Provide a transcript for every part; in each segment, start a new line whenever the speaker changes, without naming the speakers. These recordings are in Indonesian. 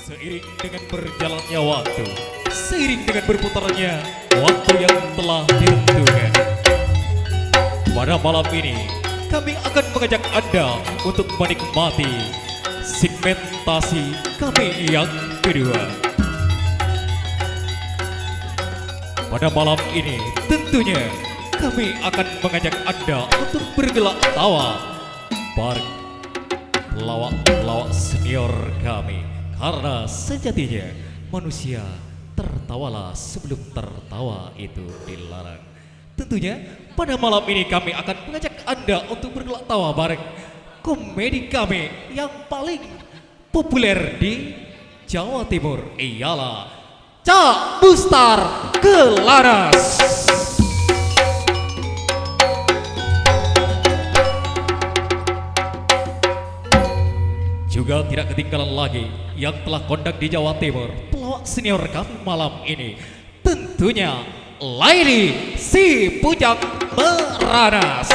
Seiring dengan berjalannya waktu, seiring dengan berputarnya waktu yang telah ditentukan, pada malam ini kami akan mengajak Anda untuk menikmati segmentasi kami yang kedua. Pada malam ini tentunya kami akan mengajak Anda untuk bergelak tawa bareng pelawak-pelawak senior kami. Karena sejatinya manusia tertawalah sebelum tertawa itu dilarang. Tentunya pada malam ini kami akan mengajak Anda untuk bergelak tawa bareng komedi kami yang paling populer di Jawa Timur, ialah Cak Bustar Kelaras. Juga tidak ketinggalan lagi yang telah kondang di Jawa Timur, pelawak senior kami malam ini, tentunya Laili si Pujang Meranas.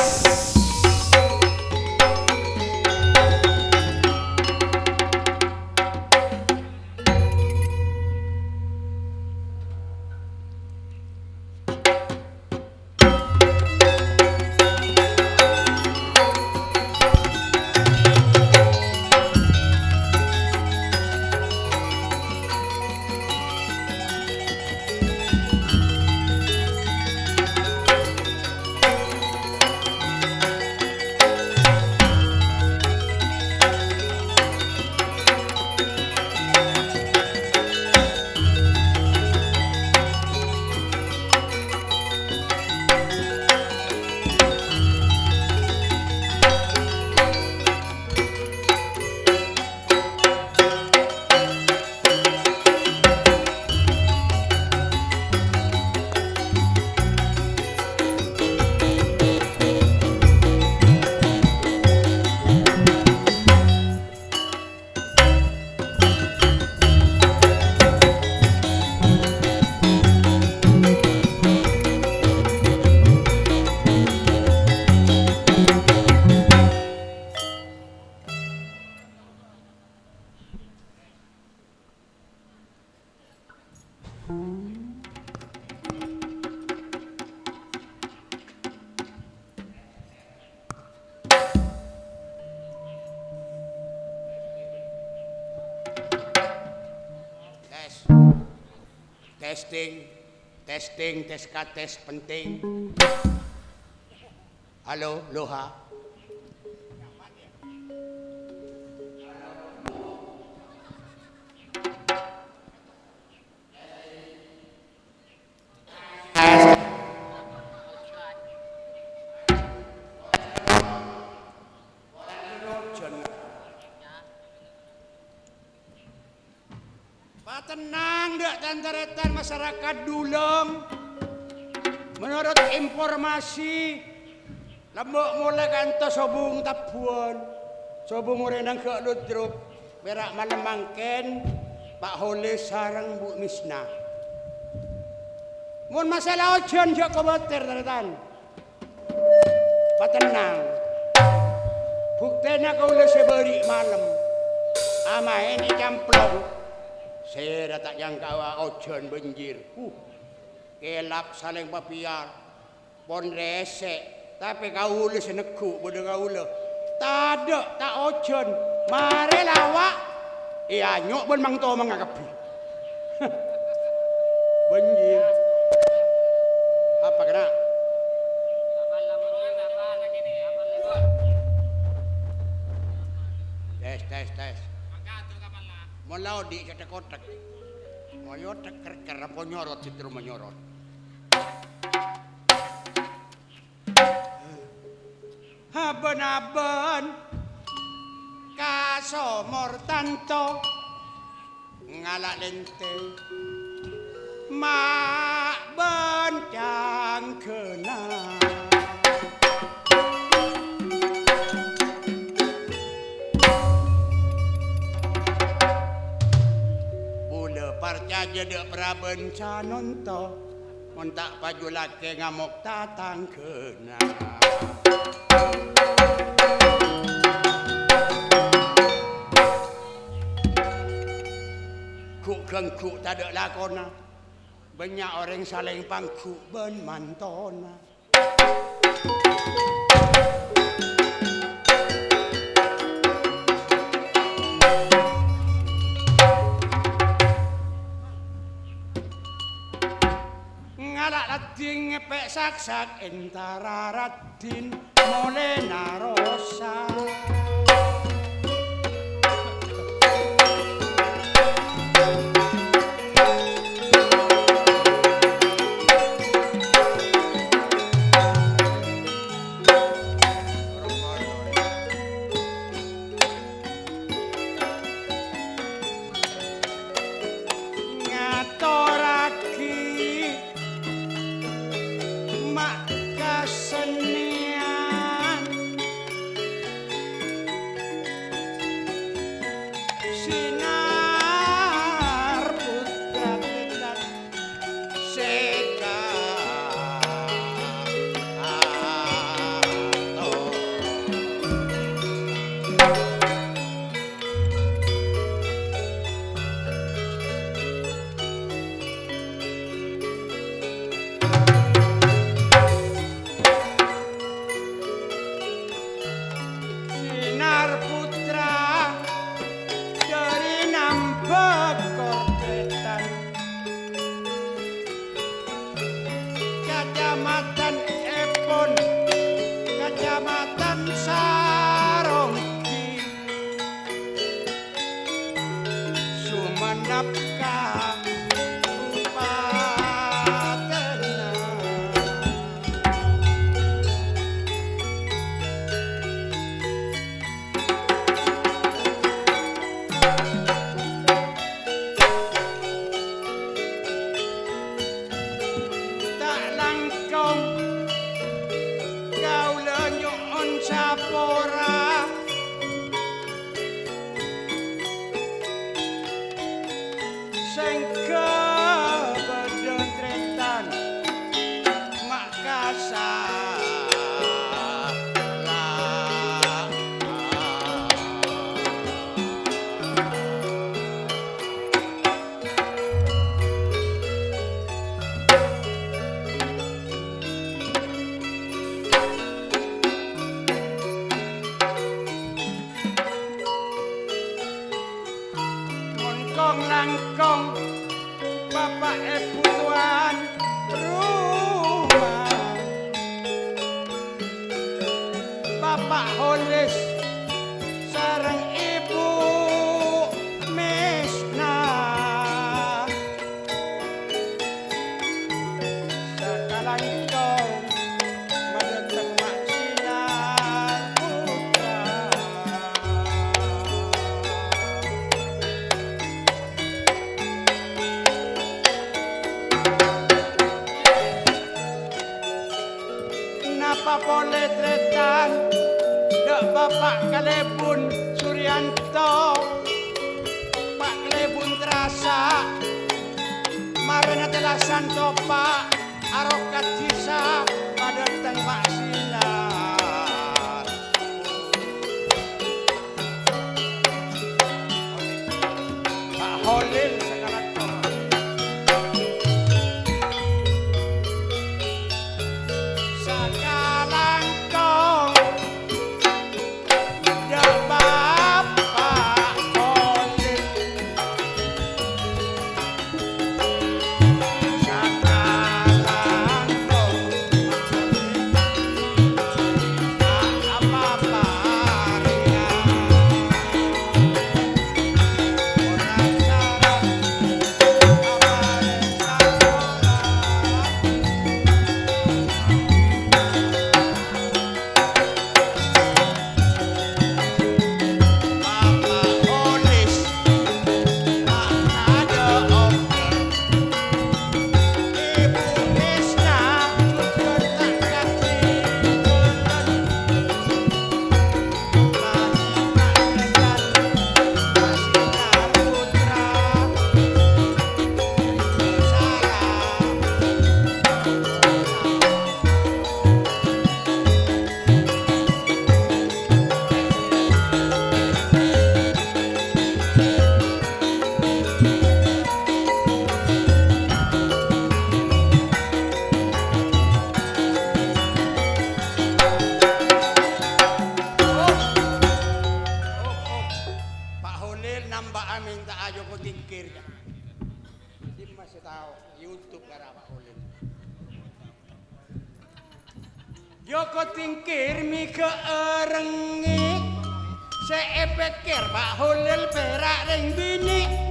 Testing, tes penting. Halo, Loha. Tenang dek tantaretan masyarakat Dulem. Menurut informasi lembok mulai kantor sobung tapuan, sobung murenang ke ludruk berak malam mangken Pak Hole sarang Bu Misna. Mun masalah ojon jok kobater taretan. Patenang. Buktinya kau le seberi malam. Ama ini camplong. Saya tak jangka ojon banjir. Kelap saling papiar. Pon resek. Tapi kau le seneku bodoh kau le. Tada tak ojon. Mari lawak. Iya nyok pun mang to mangakapi. Banjir. Apa kena? Tes. Mau di kata kotak, mau yotak karena penyorot itu menyorot. Haben kasomor tanto ngalak lente mak bencang kena. Parcaja dek prabencanon to montak paju laki ngamuk tatang kena. Kuk gengkuk tak ada lakona. Banyak orang saling pangku ben mantona. Ngalak lading ngepek sak-sak entara radin molena rosa. Langkong bapak ibu tuan rumah bapak Holis sareng ibu Mesna sakalangkong madeteng mak sinar putra. Napa boleh tretan dek bapak Kalebun Suryanto Pak Kalebun terasa marana telah santo Pak Arokat Jisa pada tembak sinar Pak Holil sekarang minta ayo ko tingkir ya. Di masih tahu YouTube karena Pak Ulin. Joko tingkir mi ke erengi seepekir Pak Hulil perak ring bini.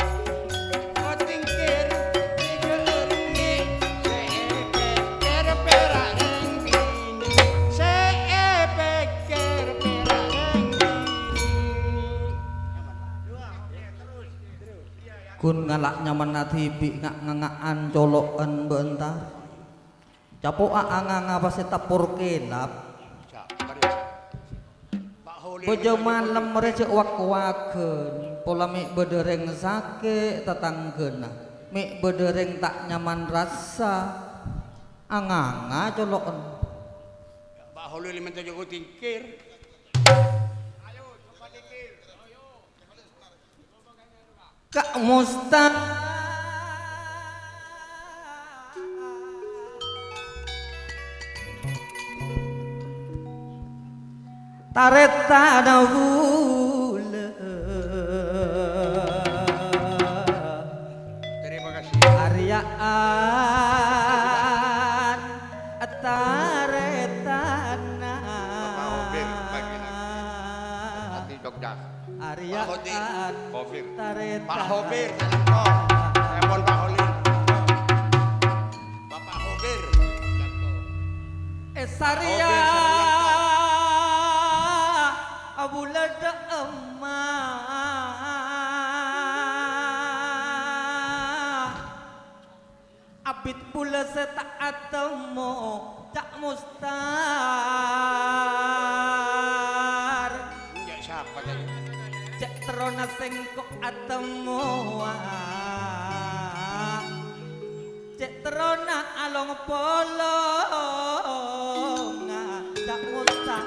Ko tingkir mi ke erengi seepekir perak ring bini. Seepekir perak ring bini.
Kun ngalak nyaman natibi ngak ngangaan colokan bentar. Capo aanga pasti tapur kelap. Bejo malam mereka wak-waken. Pola mik bedereng sake tetanggena. Mik bedereng tak nyaman rasa. Anganga colokan.
Pak Hulil minta Joko tingkir.
Kak Mustaq tareta dahulu
Terima kasih.
Aryaan taretana
Bapak Hobir bagi Hati Dokdak.
Aryaan
Hobir.
taretana
Pak Hobir, telepon. Telepon Pak Hulil. Bapak Hobir.
Saria abulad emak abit pula setaatmu Cak Mustar
Ya siapa tadi?
cek terona sengkok atemu cek terona along polong Cak Mustar.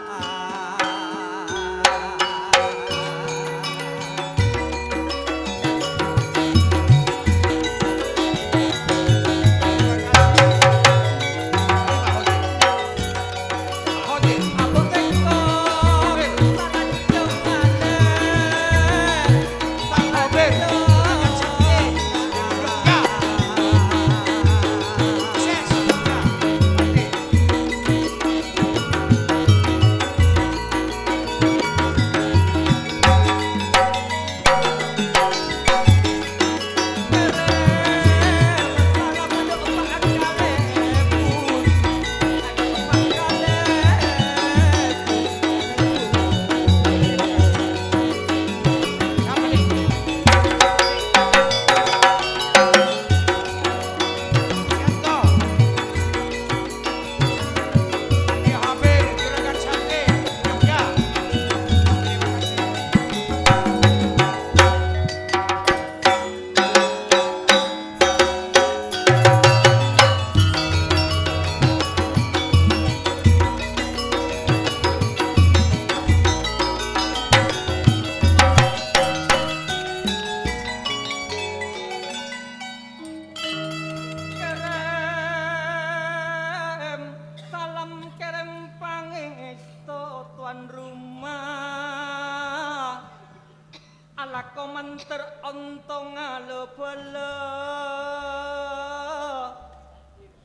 Terontong alebala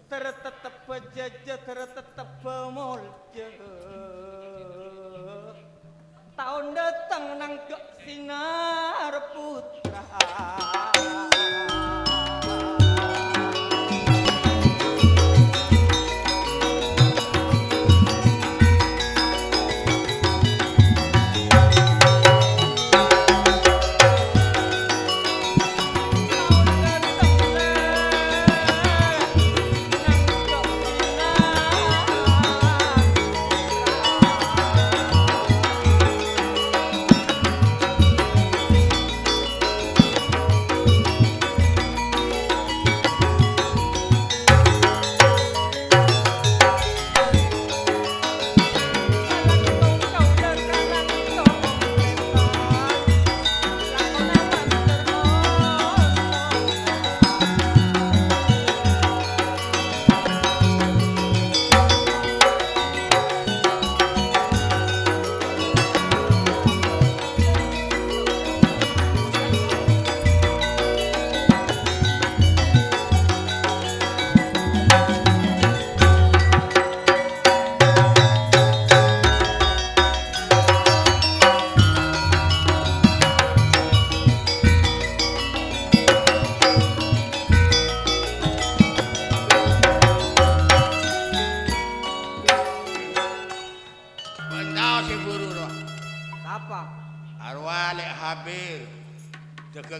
tertetep bejaja tertetep mulja tahun datang nangkep sinar putra.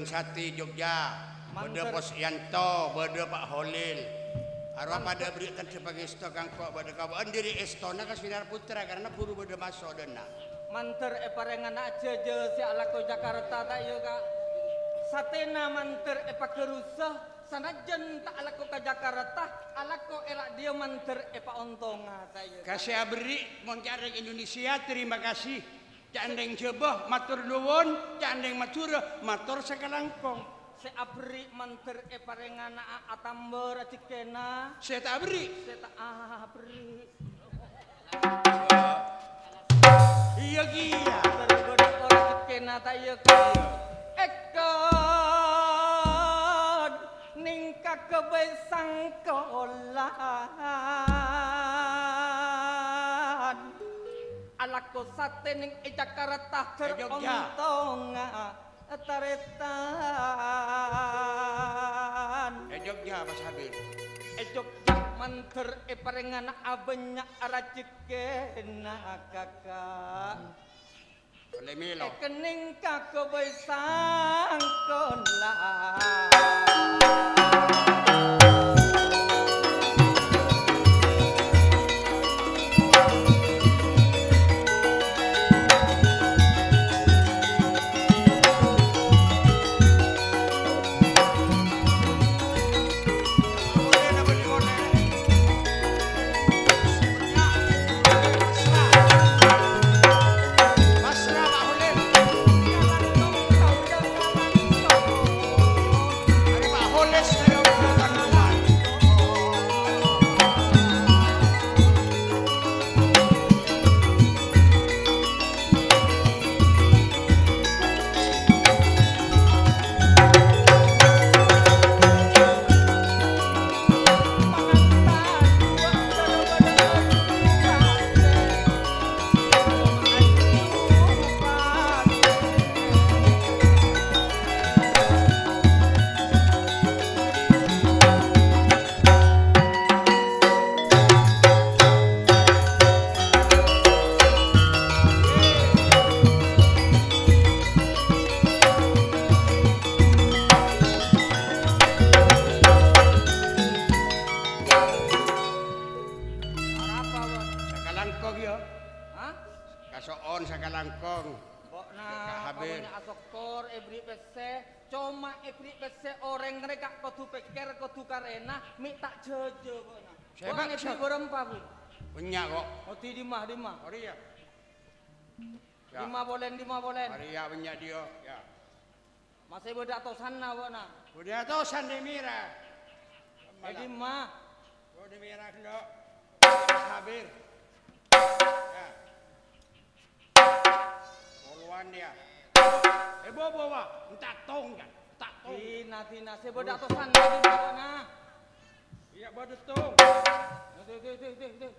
Sati Jogja, beda Pos Yanto, beda Pak Holil. Arwah pada berikan sebagai stok kangkok pada kawan diri estona ke Sinar Putra karena buru beda masuk dena.
Manter parengan aja si alako Jakarta tak yo kak. Satena manter pakerusah sanajan tak alako ke Jakarta alako elak dia manter ontonga tak yo.
Kasih abri moncareng Indonesia terima kasih. Candeng coba matur nuwun, candeng matur sakalangkong.
Se abri manter parengan atamber cikena.
Saya tak abri.
Se tak abri.
Iya gila.
Tergoda orang cikena tak yo kaya. Ekon ningka kebesang kolan. Alako sate ning Jakarta terontonga taretan.
Jogja Mas Habib.
Jogja manter parengan abenya arajekena kakak.
Oleh Milo.
Kening kakebesang kolan.
Kasoon sakalangkong.
Bokna
Habib.
pokoknya asoktor ebri pese cuma ebri pese orang mereka kotu peker kotu karena mi tak jojo bokna.
Saya
Bokna
bakso.
ebri berempat bu.
Banyak kok.
Oti dimah.
Hari ya.
Lima bolen.
Hari ya banyak dia. Ya.
Masih beda atau sana bokna.
Udah tahu Sandi Mira.
Dimah.
Sandi Mira kena. Habir. Ya. Poluan dia. Bawa. Tak tong kan. Tak tong.
Tina saya beda atau sana dimah bokna.
Iya betul.
Tuh.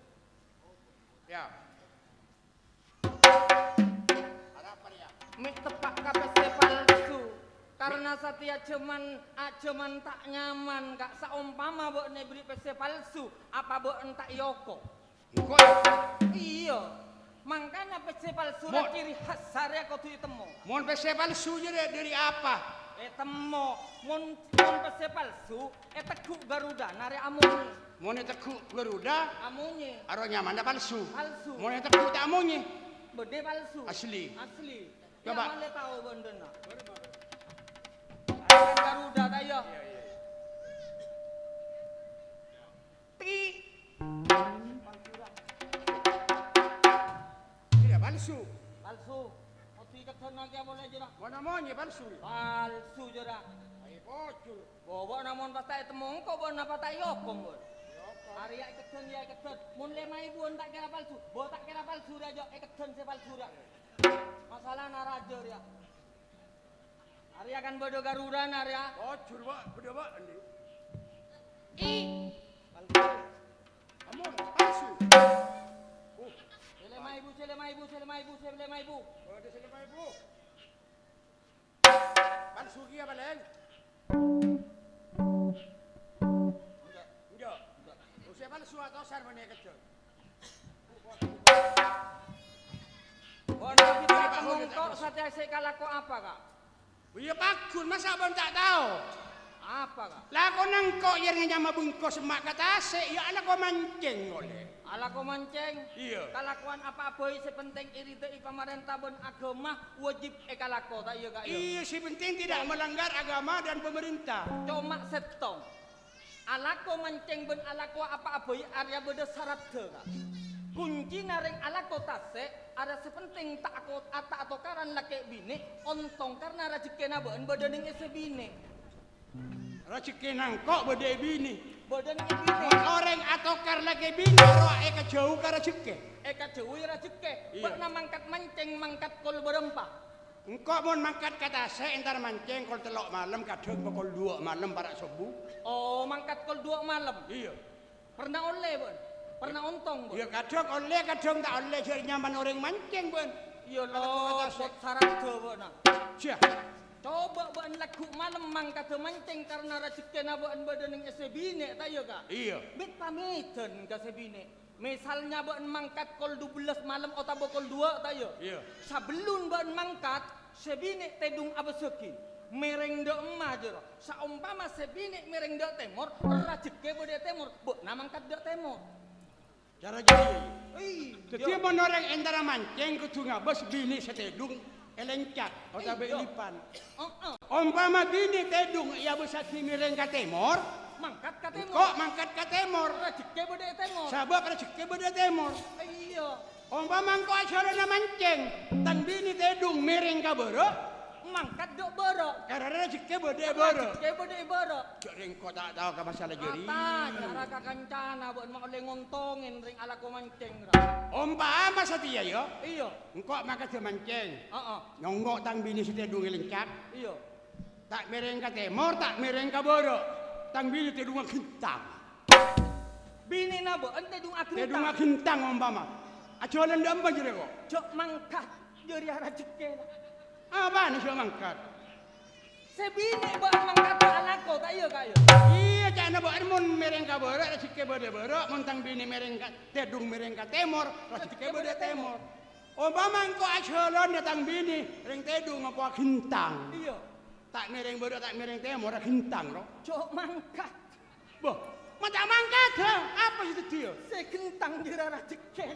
Ya. Apa dia?
Mi tepak KPC palsu. Karena Satya cuman tak nyaman kak saumpama bok ne beli PC palsu apa bok entak yoko.
Engkau
Iya. Makanya PC palsu
Mon.
ciri khas saya kau tuh temu.
Mohon PC palsu dari apa?
Temu mon PC palsu teku Garuda nare amunyi.
Mohon teku Garuda.
Amunyi.
Aronya mana palsu?
Palsu.
Mohon teku tak amunyi.
Bede palsu.
Asli.
Coba.
Coba.
Mana tahu bendena. Akan Garuda tayo. Ti.
Tidak palsu.
Palsu. Otu ikat sana kaya boleh jera.
Mana amunyi palsu?
Palsu jera.
Ayo bocul.
Bobo namun pastai temong ko bon apa tayo kombon. Hari ya ikat ya ikat. Mun 5.000 tak kira palsu. Bo tak kira palsu rajo ikat se palsu ra. Masalah narajo ya. Hari akan bodo Garuda narya.
Bocul pak, beda pak.
I. Palsu.
Amun palsu.
Sele maibu.
Oh, ada sini pak ibu. Palsu kia balen. Enggak. Usia palsu atau sar mana kecil?
Bon kita temong kok satya sekala ko apa kak?
Iya pakun, masa abang tak tahu?
Apa kak?
Lah kau nangkok yang nyama bungkus semak kata ase, ya ala kau mancing oleh.
Ala ko mancing.
Iya.
Kalakuan apa-apa sepenting iri teu pamarentah bon agama wajib kalako ta iya kak iya.
Iya si penting tidak melanggar agama dan pemerintah.
Cuma setong. Alako mancing ben alako apa-apa area beda syarat teu kak. Kunci naring alako tase ada sepenting tak atau karan laki bini ontong karena rezekina beun beda ning ese bini.
Rezeki nangkok bede bini.
Beda ning bini.
Orang atau kar lagi bini roa eka jauh ka rezeki.
Eka jauh rezeki.
Iya.
Pernah mangkat mancing mangkat kol berempah.
Engkau mau mangkat kata saya entar mancing kol telok malam kadang pukul 2 malam para subuh.
Oh mangkat kol 2 malam.
Iya.
Pernah oleh bon. Pernah ontong bon.
Iya kadang oleh kadang tak oleh jadi nyaman orang mancing bon.
Iya
Kalau
lo
kata
buat syarat teu bon.
Cia.
Coba bon laku malam mangkat mancing karena rezekina bon beda ning ese bini ta iya kak.
Iya.
Mit pamiten ka sebine. Misalnya bon mangkat kol 12 malam atau kol 2 ta yo.
Iya.
Sebelum bon mangkat sebine tedung abeseki. Mereng de emah jero. Saumpama sebine mereng de temor, rezeki bode temor. Bo na mangkat de temor.
Cara jadi.
Ih,
Jadi mau orang entara mancing kudu ngabes bini setedung elencat atau belipan. Umpama bini tedung ya bisa miring ka temor.
Mangkat ka temor.
Kok mangkat ka temor?
Rezeki bode temor.
Sabab rezeki bede temor.
Iya.
Umpama engkau acara mancing, tan bini tedung miring ka boro,
Mangkat dok borok.
karena rezeki bede boro.
Rezeki bode borok.
Jadi engkau tak tahu ke masalah jadi.
Apa cara kakancana buat mak oleh ngontongin ring ala ko mancing ra.
Umpama setia yo,
Iya.
engkau maka mancing,
Heeh.
nyonggok tang bini setedung elencat,
Iya.
tak miring ka temor, tak miring ka boro, tang bini tedung gentang.
Bini nabo ente dung
Tedung
akun.
gentang umpama. Ajalan ndam banjir kok.
Cok mangkat jadi rezeki.
Apa nih sio mangkat?
Sebini buat mangkat alako tak iya kayo.
Iya, cak na buat mun mereng ka boro, rezeki bode boro, mun tang bini mereng ka tedung mereng ka temor, rezeki bode temor. Umpama engko ajalan datang bini, ring tedung apa gentang.
Iya.
Tak mereng boro, tak mereng temor, gentang ro.
Cok mangkat.
Boh, mata mangkat ha? Apa itu dia?
Sekentang jadi rezeki.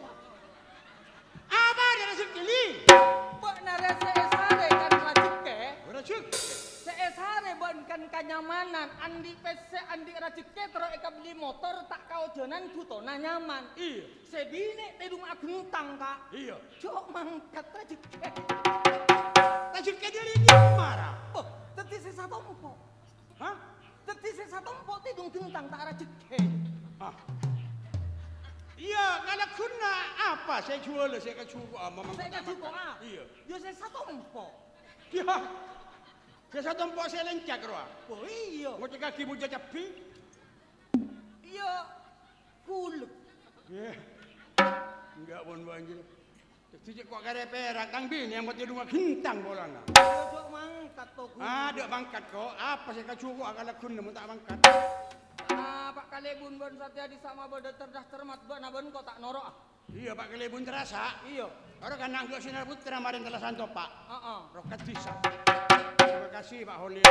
Apa dia rezeki li?
Buat narese esare kan rezeki.
Rezeki.
Seesare buat kan kenyamanan. Andi PC andi rezeki terus eka beli motor tak kau jalan tutona nyaman.
Iya.
Sebini tedung agentang kak.
Iya.
Cok mangkat rezeki.
Rezeki dia li marah.
Oh, teti sisa tompo.
Hah?
Teti sisa tompo tedung gentang tak rezeki.
Ah. Iya, kalau kuna apa saya jual, saya kan cukup ama
Saya kan cukup ah.
Iya.
Yo saya satu tompo.
Iya. Saya satu tempat saya lencak roa.
Oh iya.
Mau cakap kibu jajapi?
Iya. Kuluk.
Yeah. Enggak pun banjir. Jadi kok kare perak tang bini yang buat dua gentang bolana.
Yo mangkat to kuluk.
Ah, dia mangkat kok. Apa saya kan cukup akal kun mau tak mangkat.
Ah, Pak Kalebun bon satya di sama bodo cerdas cermat bon abon kok tak norok ah.
Iya, Pak Kelebun terasa.
Iya.
Orang kan nanggung sinar putra marin telah santo Pak.
Heeh.
Rokat bisa. Terima kasih Pak Holil.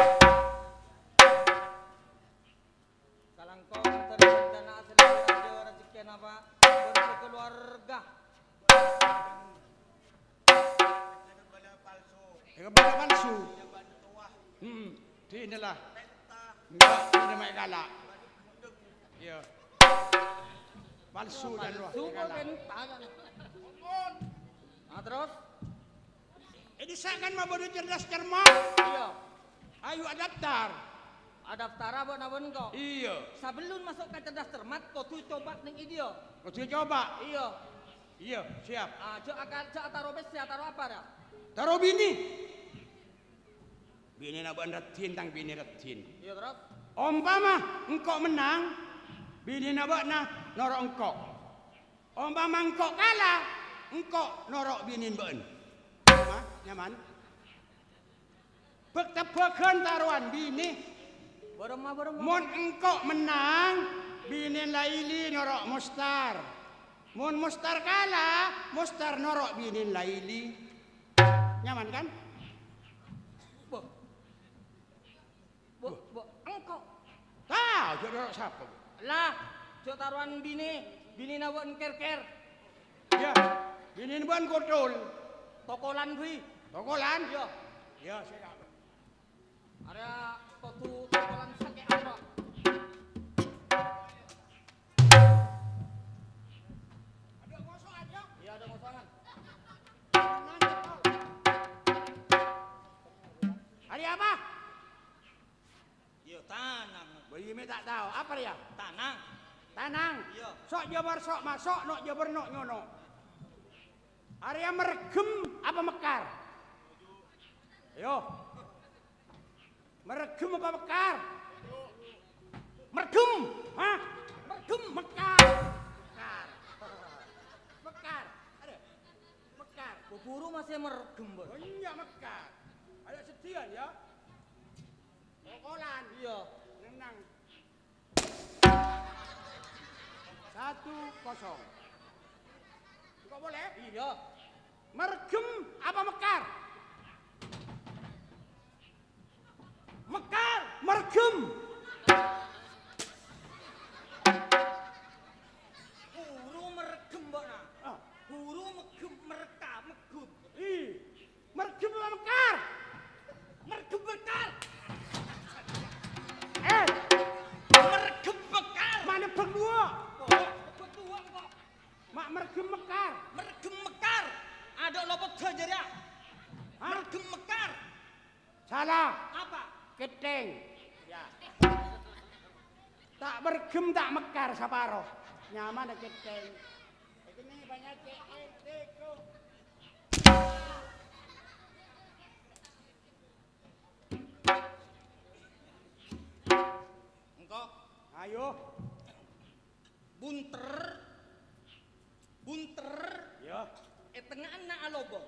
Kalangkong terrencana asli radio rezeki apa? Bon keluarga.
Kebala palsu. Inilah. Enggak, ini mak galak. Iya. Palsu dan roh.
Suko
Galak.
kenta kan. Nah terus?
Disakan mah bodoh cerdas cermat.
Iya.
Ayo daftar.
Adaptara bon abon kok.
Iya.
Sebelum masuk ke cerdas cermat kok tuh coba ning idio.
Kau coba.
Iya.
Iya, siap.
Ah, cok akan cok taruh bes ya taruh apa dah?
Taruh bini. Bini nak buat retin tang bini retin.
Iya terus?
Umpama engkau menang, bini nak buat nah norok engkau. Umpama engkau kalah, engkau norok bini ben. Nyaman? Bek-tebekan taruhan bini.
Boroma.
Mun engkau menang, bini laili norok mustar. Mun mustar kalah, mustar norok bini laili. Nyaman kan?
Boh,
jodoh siapa?
Lah, cok taruhan bini nawan ker-ker.
Ya, bini buan kotol.
Tokolan kui.
Tokolan?
Iya.
Ya, saya tahu.
Ada tokolan sakit apa?
Ada gosok aja.
Iya, ada kosongan.
Hari apa?
Iya, tanang.
Bayi me tak tahu. Apa dia?
Tanang.
Tanang.
Iya.
Sok jabar sok masok, nok jabar nok nyono. Hari yang meregem apa mekar? Yo. Meregem apa mekar? Meregem. Hah? Meregem mekar. Mekar. Mekar. Ada. Mekar.
Buburu masih meregem, Bos.
Oh iya mekar. Ada setian ya. Tokolan.
Iya.
Nenang. 1-0. Kok boleh?
Iya.
Meregem apa mekar? Mekar, meregem.
Buru meregem, Mbak Nah.
Ah,
Buru mereka, megum.
meregem apa mekar?
Meregem bekar.
Meregem
bekar.
Mana berdua?
Betua kok.
Mak meregem mekar.
Meregem mekar. Ada lopot saja ya.
Hah?
Meregem mekar.
Salah.
Apa?
Keteng. Ya. Tak meregem tak mekar saparo. Nyaman ada keteng. Ini banyak keteng. Teko.
Engkau
Ayo.
bunter.
Ya.
Tengah anak alobong.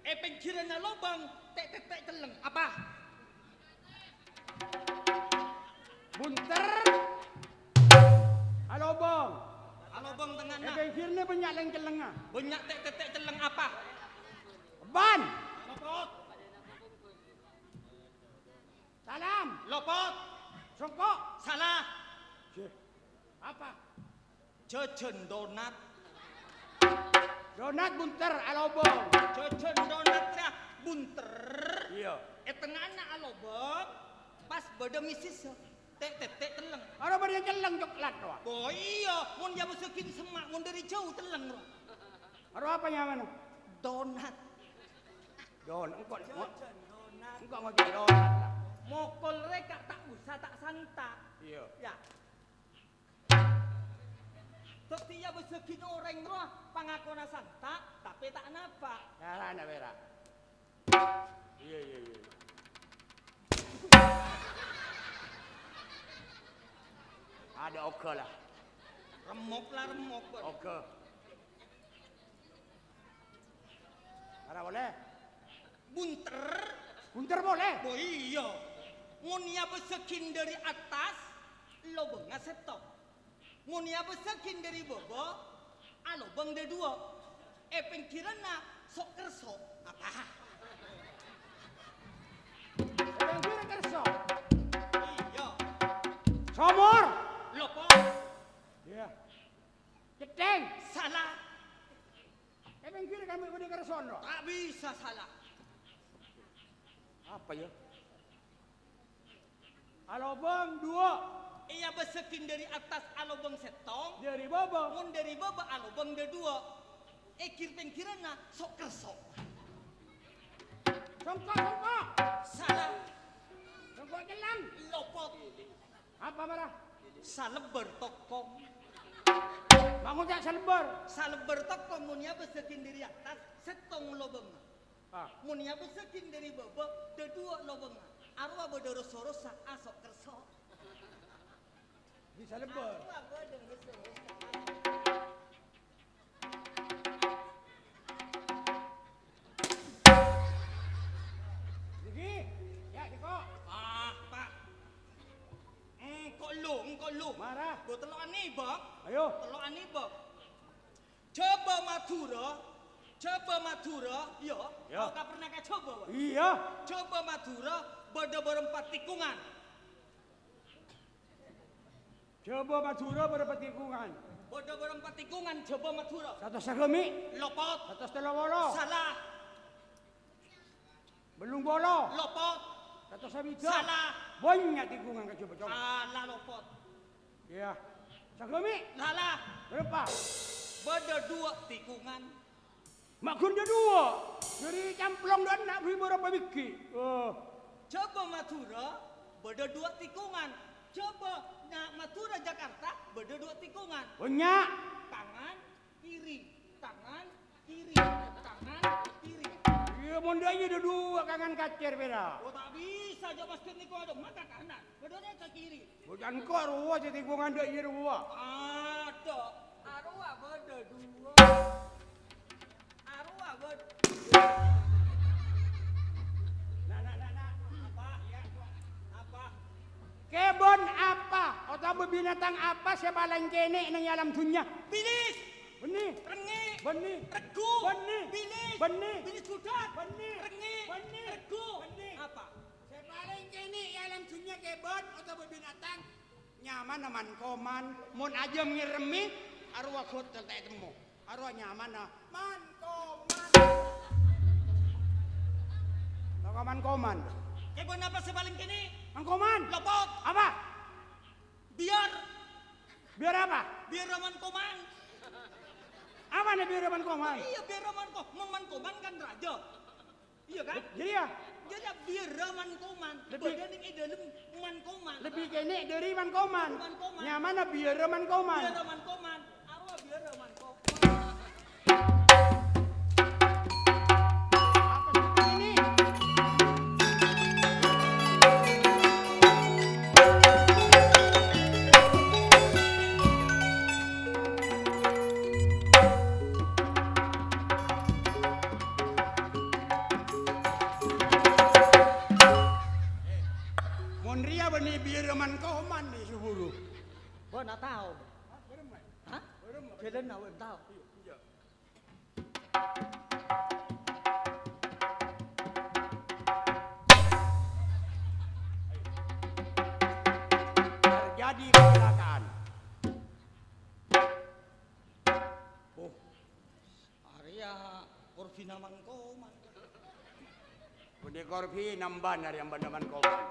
Pinggiran alobong. Tek teleng. Apa?
Bunter. Halo bang.
Alobong tengah anak.
Pinggirnya banyak yang celengah.
Banyak tek teleng apa?
Ban.
Lopot.
Salam.
Lopot.
Songkok.
Salah.
Apa?
Jajan donat.
Donat bunter alobong.
Jajan donat ya bunter.
Iya.
Tengah anak alobong. Pas beda misis tek teleng.
Ada pada celeng coklat doa.
Oh iya, mun ya masukin semak, mun dari jauh teleng loh.
Ada apa mana?
Donat.
Engkau
Jajan donat.
engkau ngajak donat lah.
Mokol reka tak usah tak santa.
Iya.
Ya. Setiap masukin orang roh pangakona santa, tapi tak napa.
Cara nak berak. Iya. Ada oke lah.
Remok.
Oke. Ada boleh? Bunter boleh?
Oh iya. Munia besekin dari atas, lobengnya setop. Munia besekin dari bawah, alobeng dari dua. Pinggiranna sok kerso. Apa?
Pinggir kerso.
Iya.
Somor.
Lopo.
Iya. Keteng.
Salah.
Pinggir kami udah kerso no.
Tak bisa salah.
Apa ya? Alobong 2.
Ia besekin dari atas alobeng setong.
Dari bawah.
Mun dari bawah alobeng dari dua. Pinggiranna sok kerso.
Songkok.
Salah.
Songkok jelang.
Lopot.
Apa marah?
Saleber tokong.
Bangun tak selebar.
Saleber tokong munia besekin dari atas setong lobeng.
Ah.
Munia besekin dari bawah dua lobeng. Arwah bodorosa asok kerso.
Di selebar.
Arwah bodorosa.
Diki. Ya, Diko.
Pak. Engkau lu.
Marah.
Gua telok ani, Bang.
Ayo.
Telok ani, Bang. Coba Madura, yo.
Ya.
Kau pernah coba, Bang?
Iya.
Coba Madura, bada berempat tikungan.
Coba Madura berapa tikungan?
Bodoh berempat tikungan coba Madura.
Satu sagemi,
Lopot.
satu setelah bolo.
Salah.
Belum bolo.
Lopot.
Satu sabita.
Salah.
Banyak tikungan kau coba.
Salah lopot.
Ya. Sagemi,
Salah.
berapa?
Bodoh dua tikungan.
Makunnya dua. Jadi camplong dan nak beri berapa biki? Oh.
Coba Madura, bodoh dua tikungan. Coba Madura Jakarta, bodoh dua tikungan.
Banyak.
Tangan kiri, tangan kiri, tangan kiri.
Iya, mondanya ada dua kangen kacer beda.
Oh tak bisa jauh basket ni kau ada mata kanan, bodohnya ke kiri.
Bukan kau ruah jadi tikungan dah iya ruah.
Ada, arwah bodoh dua. Arwah bodoh.
Nah.
Apa? Ya, apa?
Kebon apa? Atau binatang apa saya paling kene nang alam dunia?
Bilis,
Benih.
rengi,
Benih.
regu,
Benih.
bilis,
Benih.
bilis kudat,
Benih.
rengi,
Benih.
regu.
Benih.
Apa?
Saya paling kene alam dunia kebon atau binatang nyaman aman koman. Mun aja ngiremi arwah hotel tak temu. Arwah nyaman man koman. Tahu man koman?
Kebon apa sebaling kini?
Man koman.
Lopot,
Apa?
biar
Biar
Roman Koman.
apa nih biar man koman?
Iya biar Roman Koman kan raja. Iya kan?
Jadi ya
Jadi biar Roman Koman.
Lebih-
Badan ini dalam Man Koman.
lebih kene dari man koman.
Man koman.
Nyaman biar man koman.
Biar Roman Koman. Arwah biar Roman Koman.
Apa sih ini? Monria bani biar man koman di suburu.
Bo nak tahu. Hah? Jalan nak tahu.
Terjadi kecelakaan. Oh,
Arya Corvina Man Koman.
bani korpi namban dari yang bani man koman.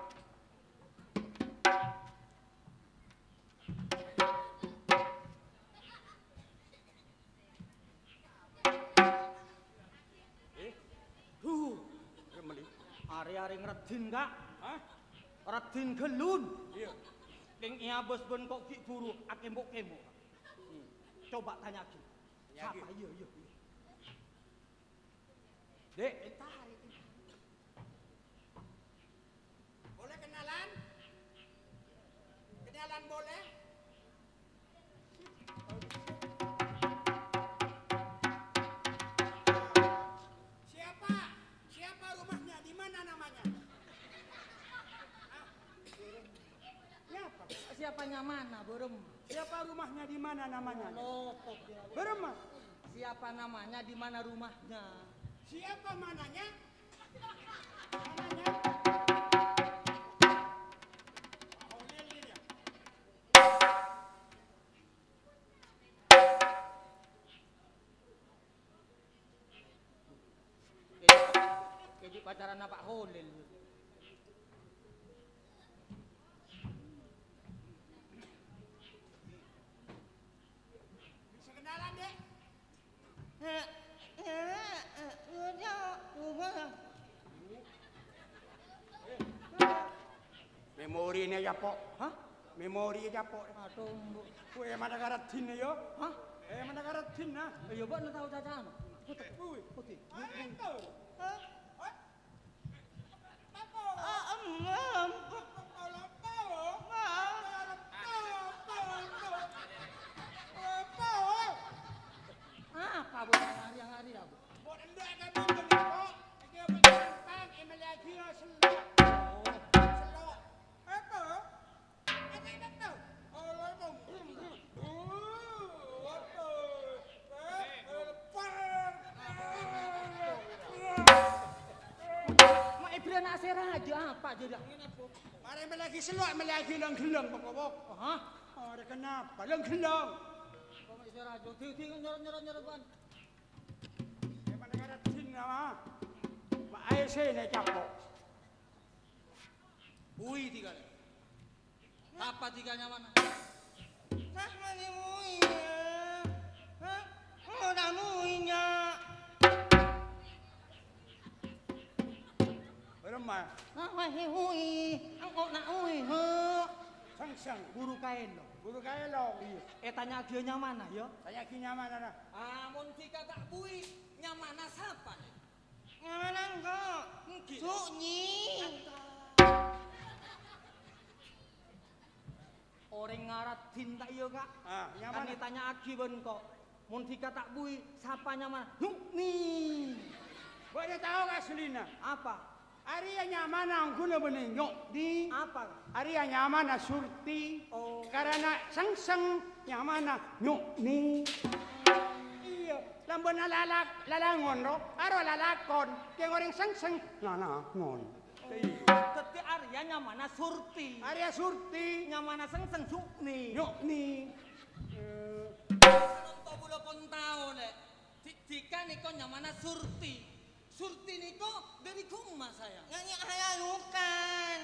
Ari-ari ngredin kak.
Hah?
Redin gelun.
Iya.
King iya bos ben kok ki buru akembok-kembok. Coba tanya lagi.
Tanya lagi.
Siapa? Iya.
Dek,
Tarik.
boleh kenalan? Kenalan boleh? Siapa rumahnya? Di mana namanya? Siapa?
Siapanya mana, Burem?
Siapa rumahnya di mana namanya?
Lopok dia.
Beremah.
Siapa namanya, di mana rumahnya?
Siapa mananya? Mananya? Oh, ini dia.
Jadi pacaran Pak Holil.
Bisa kenalan, Dek? Memori ini ya, Pok.
Hah?
Memori ya, Pok.
Aduh, Bu.
Kue mana karatin ya?
Hah?
Mana karatin nah?
Ya, Bu, tahu cacan. Putih.
Kue.
Putih.
Itu.
Apa, Bu? Hari-hari ya, Bu?
Buat anda akan bimbing, Pok. Dia bergampang, lagi selok. Selok. Apa? Ada yang tahu? Oh, itu.
Mak Ibrahim nak serah aja apa jadi?
Mari melagi selok, melagi lang-gelang, Pok.
Hah?
Ada kenapa? Leng.
Kau mau istirahat, tiu kan nyorot kan.
Emang negara tin nama. Mak ayah saya naik capok.
Ui tiga. Apa tiganya mana?
Nah, mana mui? Hah? Udah muinya.
Beremah.
Nah, mana mui? Angkot nak mui, he.
Sang.
Buru kain lo.
Buru kaya lo. Iya.
Tanya dia mana yo?
Tanya kinya mana dah?
Amun tika tak bui, nyamana siapa?
Mana enggak? Sunyi.
Orang ngarat cinta iyo kak.
Ah,
Kan
nyaman.
ditanya aki ben kok. Mun tika tak bui, siapa nyamana? Nih.
Boleh tahu gak Selina?
Apa?
Arya nyaman ang guna benenyok di.
Apa?
Arya nyaman na surti.
Oh.
Karena sang nyaman na nyok ni. Iya. Lambon na lalangon ro. Aro lalakon. Kaya orang sang lalangon.
Teti Arya nyamana surti.
Arya surti.
Nyamana seng sukni.
Nyok ni.
Nonto bulo pon tao le. Tika niko nyamana surti. Surti niko dari kuma saya.
Nyanyi hayalukan.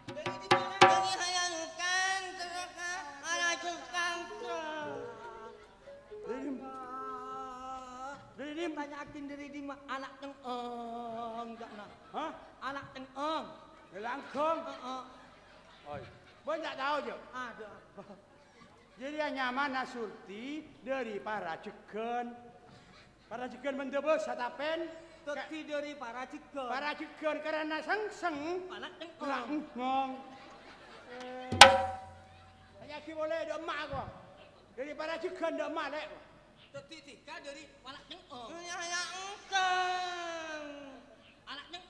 Dari di mana?
Nyanyi hayalukan. Terus alajul kantor.
Dari
Tanya akin dari di mana? Anak yang enggak nah.
Hah?
Anak yang
Langkong. Oi. Banyak tahu je.
Ada.
Jadi yang nyaman na surti dari para ceken. Para ceken mendebus satapen.
Teti dari para ciker.
Para ceken karena sang
anak yang
langkong. Ayaki boleh ada emak gua. Dari para ceken ada emak lek.
Teti tika dari anak yang
Nyanyi hayalukan.
Anak yang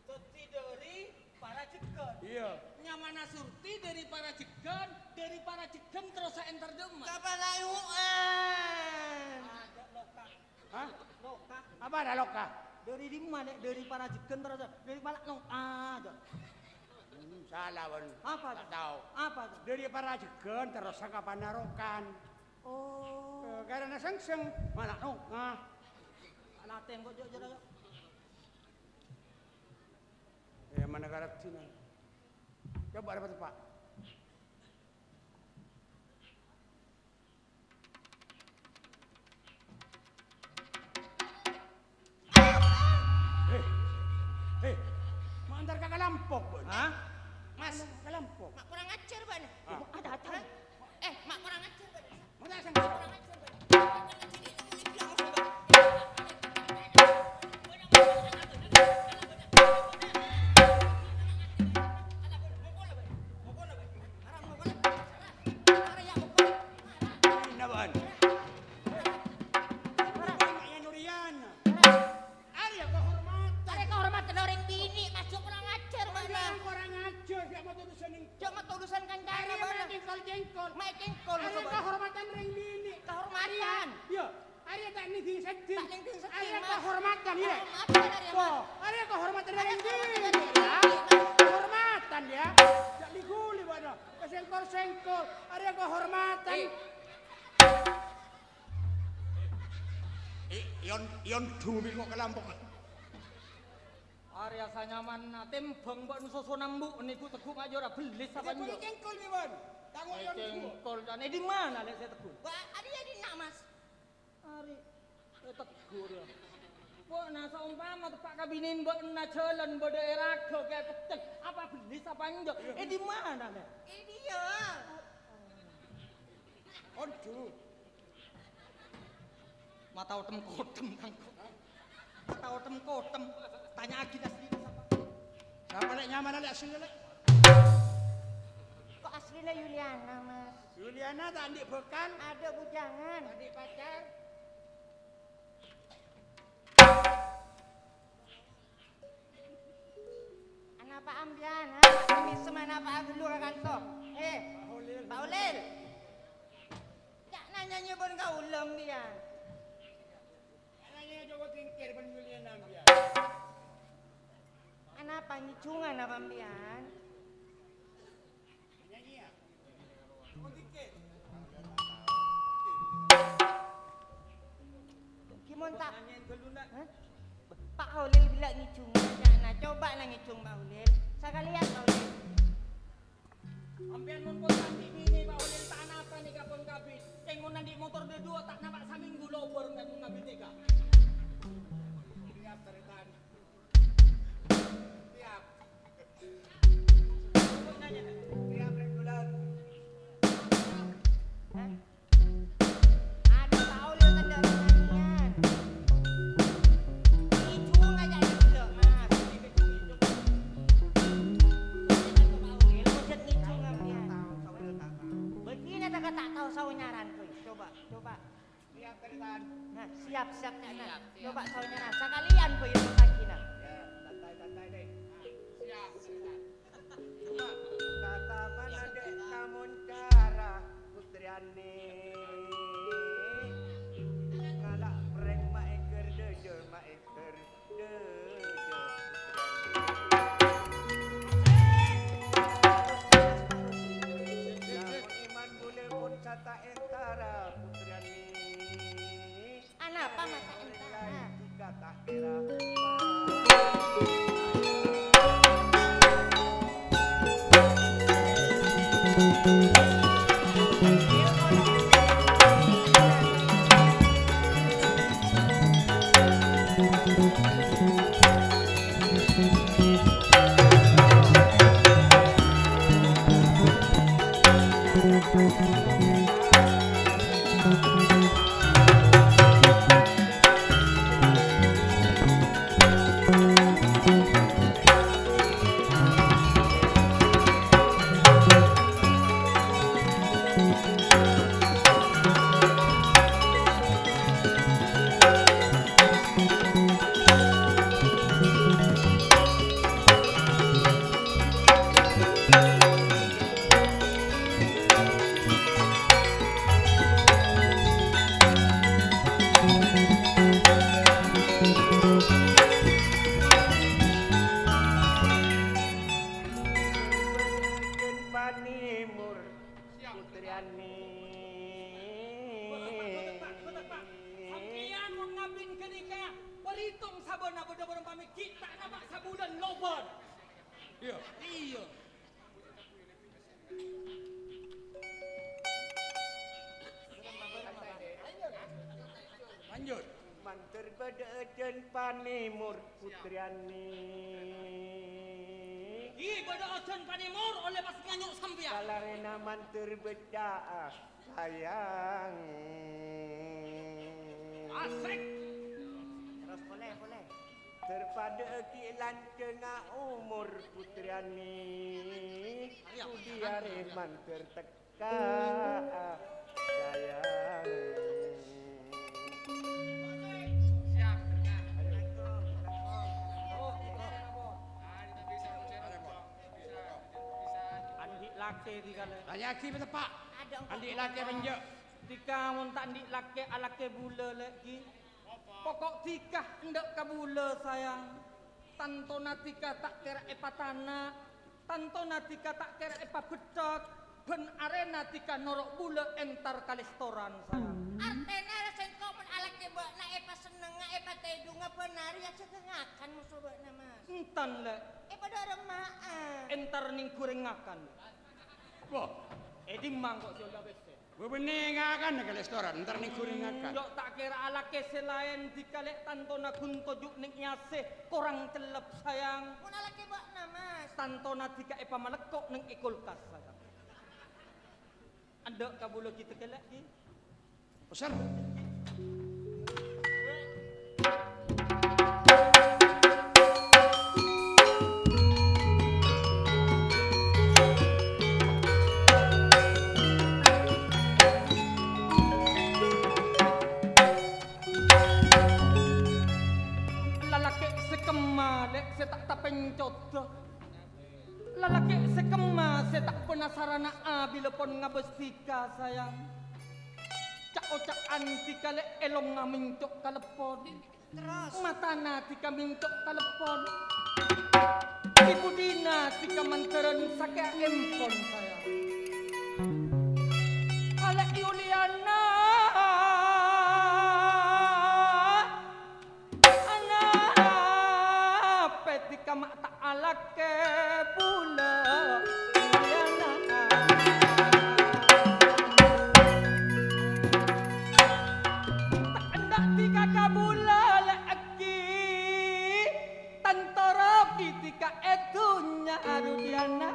Teti dari para ciker.
Iya.
Nyamana surti dari para ciken terus saya enter demak.
Kapalayuan.
Ada loka.
Hah?
Loka.
Apa ada loka?
Dari di mana? Dari para ciken terus dari mana nong ada.
Salah wan.
Apa?
Tak tahu.
Apa?
Dari para ceken terus sangka panarokan.
Oh.
Karena sang malah noka.
Anak tembok jauh.
Ya mana garap sini. Coba dapat Pak. Mau antar kakak lampok, Bun.
Hah?
Mas,
Kakak lampok.
mak kurang ajar ban.
Ah.
Ada apa?
Mak kurang ajar ban.
Mau tak sang?
Kurang ajar ban. Kurang ajar ini mau dibilang sama.
Ini Bun. Maknya Nuriana. Arya kehormatan.
Ada kehormatan orang bini, masuk kurang ajar mana?
Orang aja siapa mau tulisan ini.
Cuma tulisan kancana
Arya
mana?
jengkol.
Mak jengkol
Arya
sobat.
kehormatan ring bini.
Kehormatan.
Ya, Arya tak nih sedih.
Tak ning sedih,
Arya
Mas.
kehormatan ya.
Kehormatan dari
Kok, Arya kehormatan ring bini. Ya. Kehormatan ya. Tak diguli pada. Kesengkol. Arya kehormatan. Yon dumi kok kelampok.
Arya sanyaman tembang mbak nusoso nambuk niku teguh aja ora belis apa
Boleh
njo.
jengkol nih, Bon. Tanggung yon dumi.
Cengkol dan di mana lek saya teguh?
Wah, ada jadi nak mas.
Ari teguh ya. Wah, nah seumpama tepak kabinin mbak na jalan mbak daerah ke kayak ketek apa belis apa njo? Di mana lek?
Dia.
Aduh.
Mata otem kotem kangko. Mata otem kotem. Tanya lagi asli siapa?
Siapa lek nyaman lek asli lek?
Kok aslinya Yuliana mas?
Juliana tak andik bekan.
Ada bujangan.
Adik pacar.
Anak Pak Ambian, ha? Kami semana Pak Abdul kantor. Pak Ulil. Jak nanya pun kau ulam dia.
Nanya Joko Tingkir pun Juliana biar.
Anak apa ini ngicungan apa ambian? Gimana tak? Hah? Pak Haulil bilang ngicungan, nah coba lah ngicung Pak Haulil. Sekalian Pak Haulil.
Ampian mun pun nanti bini Pak Ulil tak napa nih kapon kabit. Ceng mun nanti motor berdua tak nampak saminggu lobor kan mun kabit tiga. Siap teretan. Siap. Siap regular.
Hah? Ada Pak Haulil tanda penyanyian. Ngicung aja juga mas. Begini tak tahu saunyaran tuh. Coba.
Siap teretan.
Nah, siap Cak Nah. Coba saunyaran. Sekalian tuh itu kakinya.
Ya, santai deh. Siap teretan. Coba katakan adek kamu cara putriane. Ngalak prek maeker deje maeker deje. Namun iman bule pun kata entara putriani.
Apa mata entah?
Jika tak kira Panimur putriani. Sampeyan mun ngabin kenika perhitung sabana bodo-bodo pamit kita nampak sabulan lobon. Iya. Lanjut. Manter bededen panimur putriani. Ih, pada ojen panimur oleh pas nganyuk sampeyan. Kalarena manter beda sayang. Asik.
Terus boleh.
Terpada kilan tengah umur putriani. Kudiare manter teka sayang. Andik laki dikala.
Tanya ki betepak.
Ada
Andik laki benjek.
Tika mun tak ndik laki alake bula lagi. Pokok tika ndak kabula sayang. Tanto natika tak kira epatana. Tanto natika tak kira epa bedak. Ben arena tika norok bula entar kalistoran sayang.
Artena sing kok men alake mbok nak epa seneng epa tedu benar ya cegengakan musuh mbok nama.
Entan lek
Pada orang maan.
entar ning gorengakan.
Wah,
Edi mang kok jola bese.
bebeningakan ke restoran, ntar nih kuringakan.
Yo tak kira alake selain dikalek tantona gunto juk ning nyase korang celep sayang.
Mun alake mbok nama.
Tantona dika epa malekok ning ikulkas sayang. Andek kabulo kita kelek ki.
Besar.
Lalaki sekemalek saya tak tapencot. Lalaki sekema saya tak penasaran bila pon ngabestika sayang. Cak ocak anti kale elong ngamincok kalepon.
Terus.
Mata nati kamincok kalepon. Ibu Dina tika menteran sake empon saya. Alek Yuliana anak petika mak tak alak ke pula Yuliana. Tak hendak tika kabula lagi tantara tika etunya Rudiana.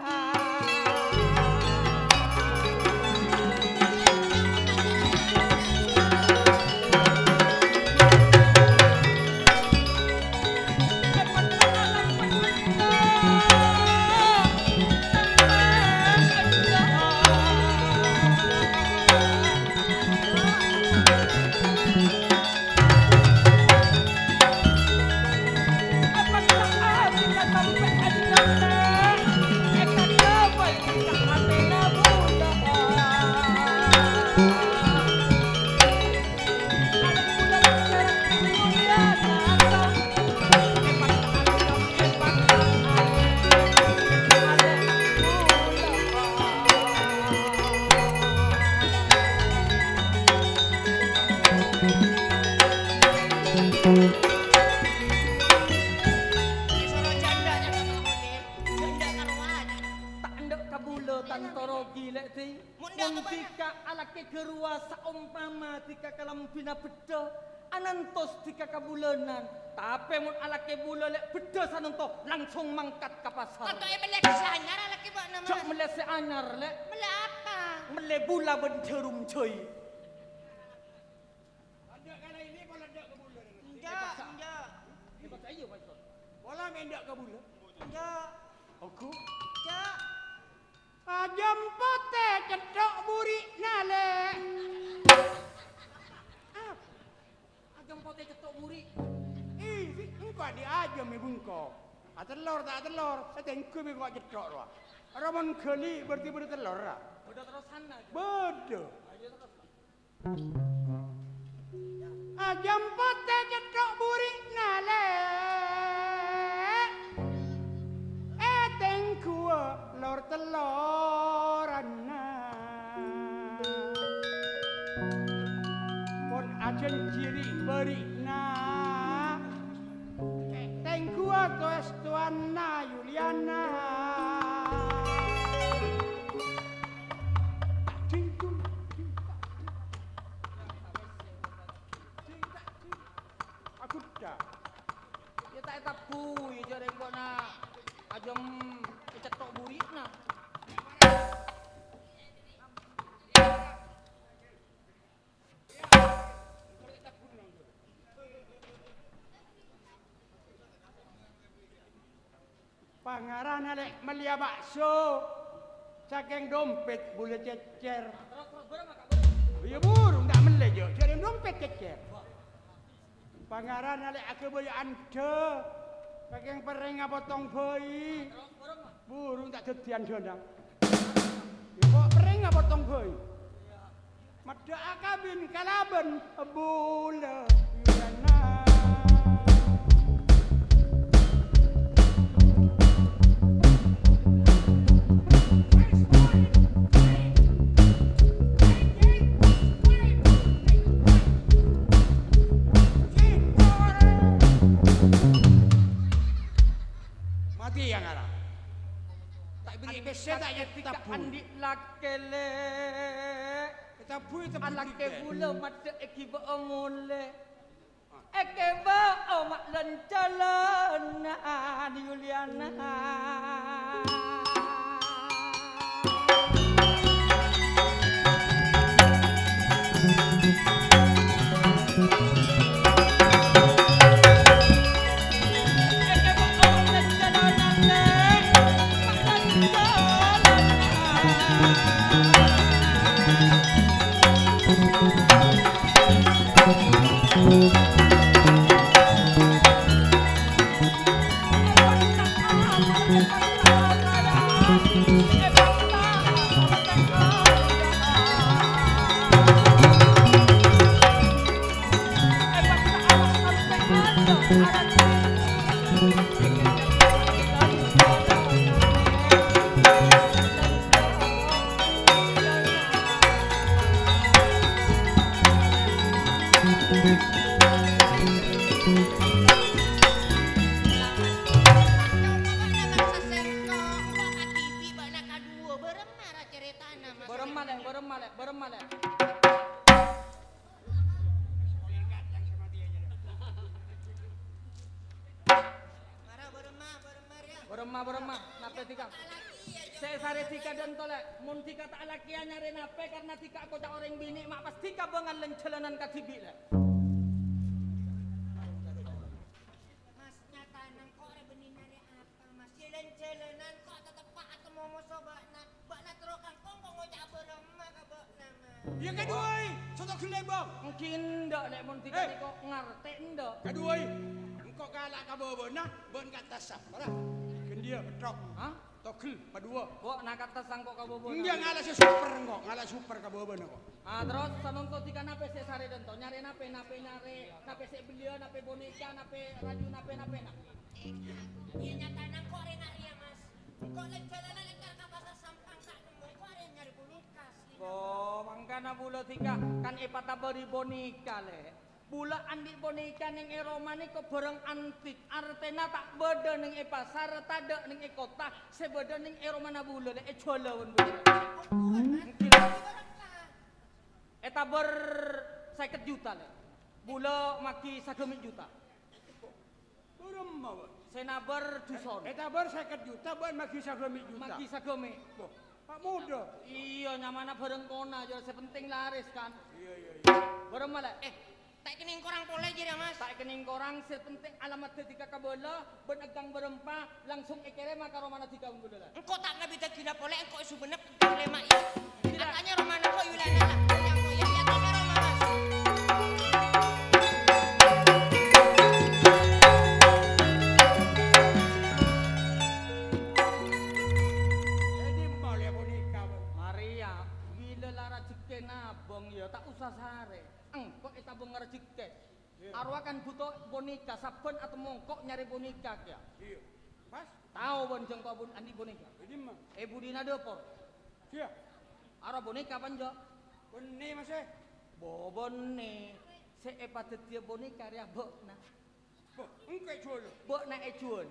Bina beda anantos tika kabulanan tapi mun alake bula lek beda sanento langsung mangkat ke pasar.
Kok melek sanyar laki bak nama.
Cok mele se anyar lek.
Mele apa?
Mele bula bencerum coy.
Ada kala ini kalau ada ke bulan.
Enggak.
Hebat ayo pastor.
Bola mendak ke bulan.
Enggak.
Aku.
Enggak.
Jempote cedok buri nale.
Jempote cetok muri.
Engkau diajam ibu engkau. Telur tak telur, saya tengku ibu kau cedok lah. Ramon keli berarti telur lah.
Udah terus sana.
Bodoh. Jempote cedok buri nale. Tengku lor teloran. Pon ajen ciri berikna. Tengku to estuana Yuliana. Aku dah.
Ya tak tapu ya jare kona ajam cetok buritna.
Pangaran alek melia bakso. Saking dompet boleh cecer.
Terus barang enggak?
Ya burung tak melek je. Jadi dompet cecer. Pangaran alek aku boy ande. Saking pereng potong bayi.
Terus barang enggak?
Burung tak jadian dondang. Kok pereng potong bayi. Mada akabin kalaban bula Yuliana. Mati yang arah. Tak beri besi tak ya tabu.
Andik lakele.
Tabu itu
Alake bula mata eki ba omole. Eke ba omak lencalanan Yuliana. Beremah, nape tika? Saya sare tika dan tolek. Mun tika tak laki nyari nape karena tika aku tak orang bini mak pas tika bengal lencelanan katibi lah.
Mas nyatanan kok ada benih nari apa mas? Jalan-jalanan kok tetep pak atau mau sobakna. Bakna terokan kok ngojak beremah ke bakna mas.
Ya kedua, sotok kelebang.
Mungkin ndak lek mun tika niko ngerti ndak.
Kedua, engkau galak ka bawa nah, ben kata sap, lah. Kendia betrok.
Hah?
Tokel padua.
Kok nak kata sangkok ka bobo.
Enggak ngalah super engkau, ngalah super ka bawa nah kok.
Ah terus sama engkau tika nape saya sare dan to nyari nape saya beliau nape boneka nape radio nape.
Iya nyatanan kok ada nari ya mas. Kok lencelanan lekar ke pasar sampang tak nemu kok ada nyari boneka sih.
Oh, mangkana bula tika kan ipata beri boneka le. Bula andi boneka ning Roma niko barang antik. Artena tak beda ning pasar tada ning kota, sebeda ning Roma na bula le jolawon bula. Eta ber 50 juta le. Bula maki 1 juta.
Beremah.
Senabar duson.
Eta ber 50 juta, ben maki 1 juta.
Maki 1
Pak muda.
Iya nyamana bareng kona aja sepenting laris kan.
Iya.
Bareng malah
Tak kening korang pole jadi mas.
tak kening korang sepenting alamat ketika kabola benagang berempa langsung ekere maka romana tiga unggul lah.
Engkau tak nabi tak kira pole engkau sebenak lema ya. Katanya romana kok yulana lah. Yang kau ya tak roma mas.
Jadi mal ya boneka.
Maria bila lara jike nabong ya tak usah sare. Kok kita bong ngerjike. Arwah kan butuh boneka saben atau mongkok nyari boneka ya.
Iya. Pas.
Tahu bon jengko bun andi boneka.
Jadi mah.
Budina depor.
Iya.
Arwah boneka panjo.
Benne mas eh.
Bobone se epatetia boneka ria bokna.
Engkau jual.
Bokna jual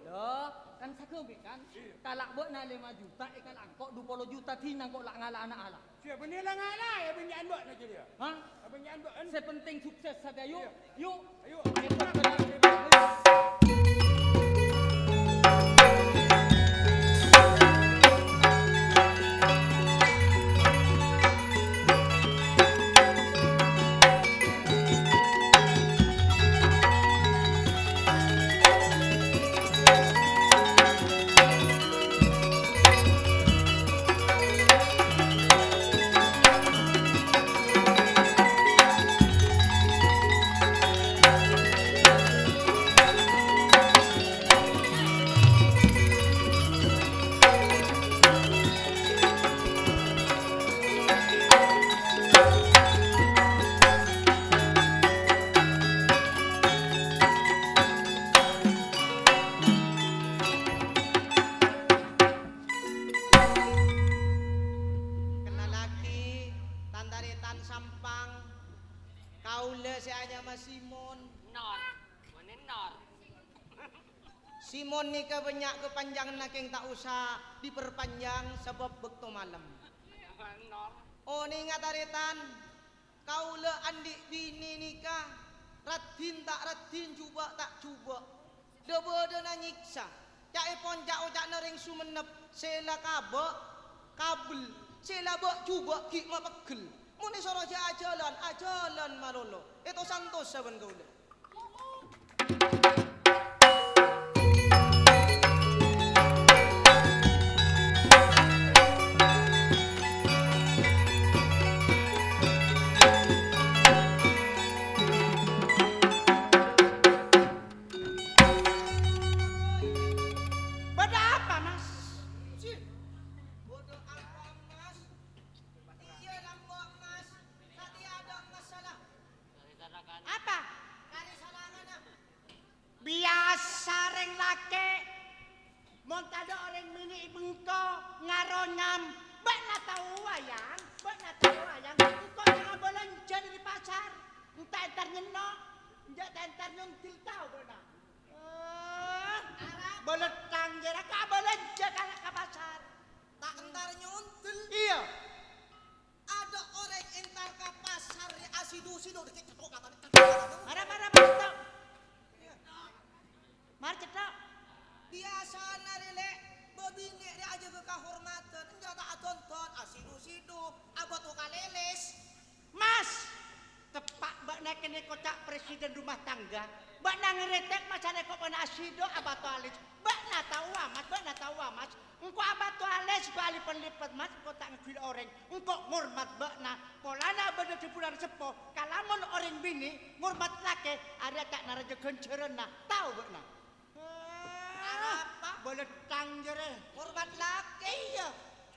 kan sakeubi kan. Kalak bokna 5 juta kalak kok 20 juta tinang kok lak ngala anak ala.
Siapa ni lah ngalah ya benyaan buat nak dia.
Hah?
Benyaan buat.
Sepenting sukses saja yuk. Yuk.
Ayo.
Simon ni kebanyak kepanjangan nakeng tak usah diperpanjang sebab bekto malam. Oh ni ngataritan kau le andik bini nikah radin tak radin cuba tak cuba debe na nyiksa cak epon cak ojak nering sumenep sela kabel sela bak cuba ki ma pegel muni soro ajalan malolo itu santos saben kau le. Biasa narile bini dia aja ke kehormatan. Enggak tak tonton asidu-sidu, abot kaleles.
Mas, tepak mbak nak kene kocak presiden rumah tangga. Mbak nak ngeretek macane kok pana asido abato alis. Mbak nak tahu amat, mbak nak tahu amat. Engko abato alis bali penlipat mas kok tak ngbil orang. Engko ngurmat mbak nak. Polana beda di bulan sepo. Kalamun orang bini ngurmat laki, ada tak naraja genceran nak. Tahu mbak nak.
Apa?
Boleh tangjere.
Hormat laki ya.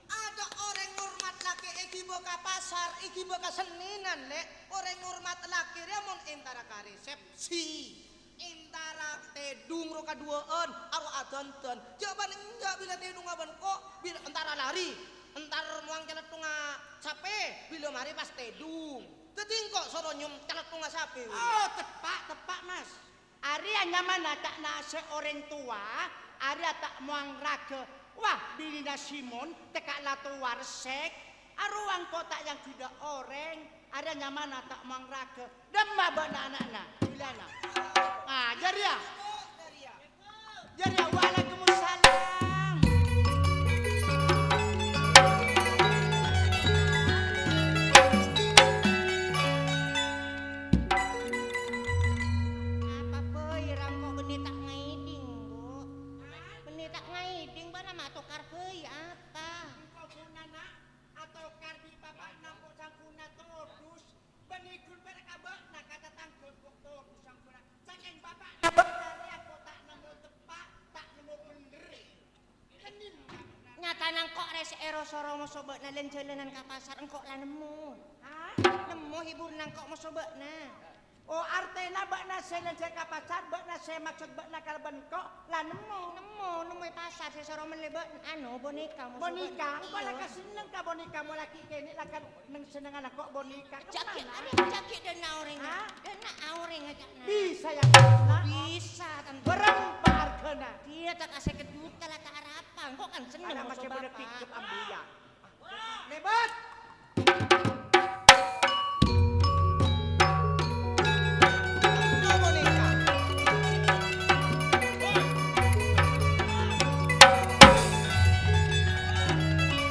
Ada orang ngurmat laki iki boka pasar, iki boka seninan lek. Orang ngurmat laki dia mun intara ka resepsi. Intara tedung roka duaan aro adonton. Jawaban enggak bila tedung aban kok bila antara lari. Entar muang calet tunga sape bila mari pas tedung. Teting kok soro nyum calet tunga sape.
Oh, tepak mas. Ari nyaman tak nase orang tua, ari tak muang raga. Wah, bilina Simon tekak lato warsek. Aruang kotak yang tidak orang, ada nyaman tak muang raga. Demma bana anak-anak, bilana. Ah, jaria. Jaria, waalaikumsalam.
Tanang kok res ero soro mo sobek na lenjelenan ka pasar engkok lah nemu. Hah? Nemu hibur nang kok mo sobek na.
Oh, artena bak na saya lenjek ka pacar, bak na saya maksud bak na kalban kok lah
Nemu pasar saya soro melebet anu boneka mo
boneka. Engko lah ka seneng ka boneka mo laki kene lah kan nang seneng anak kok boneka.
Jakit ada jakit dan auring. Dan auring aja na.
Bisa ya na?
Bisa tante.
Berapa hargana?
Dia tak kasih kejuta lah tak harapan. Kok kan seneng
Anak
mo
masih
so
boleh
bapak.
pikir ambil. Lebat.
Ano boneka?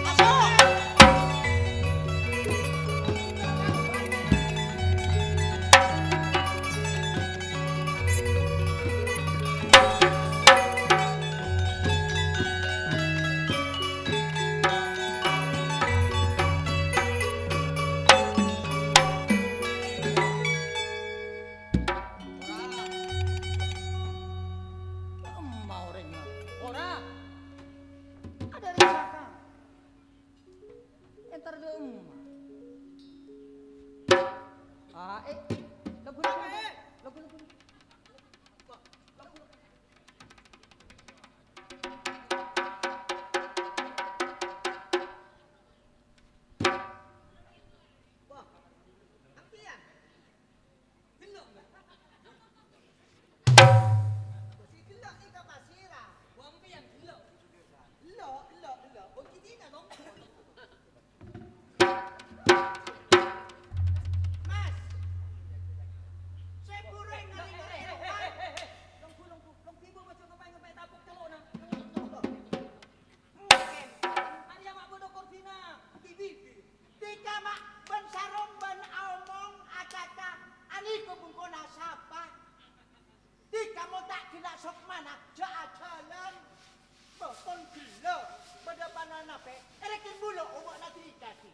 Masuk.
Mau orangnya. Ora.
Ada risaka.
Entar dia lagu.
Wah. Ampian. Gelok enggak? Si gelok ika pasira.
Wampian gelok.
Gelok. Begitu na dong.
Mas. Saya bureng ngali
Long tibo macam ngepay tapok celok na.
mungkin.
Ari mak bodo korvina. Bibi.
Tika mak ben sarong ben omong acata ani ko pun ko nasapa. Tika mo tak kila sok mana jalan. Beton gila. Pada panana pe. Erekin bulu obak na tika ki.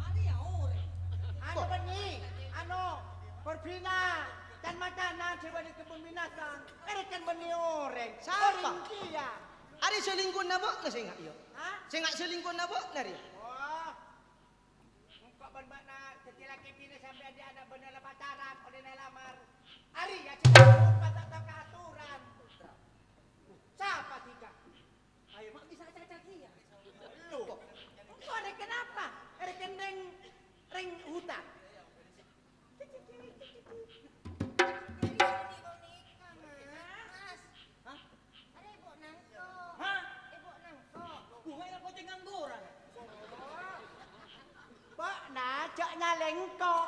Ari ya orang.
Ano ba ni? Ano? Corvina. Dan makanan sa balik kebun binatang. Erekin ba ni oreng?
Siapa?
Oreng dia.
Ari selingkuh na ba? Kasi nga iyo.
Ha?
Saya nggak selingkuh na ba? Nari.
Wah. Engkau bermakna ketika kini sampai ada anak benar pacaran oleh lamar. Ari ya kita lupa tak tahu keaturan. Siapa tiga?
Ayo mak bisa cacat dia.
Lu. Engkau ada kenapa? Ada kendeng ring hutan.
Hah? Bunga yang kau cengang gorang.
Bak na cak nyaleng ko.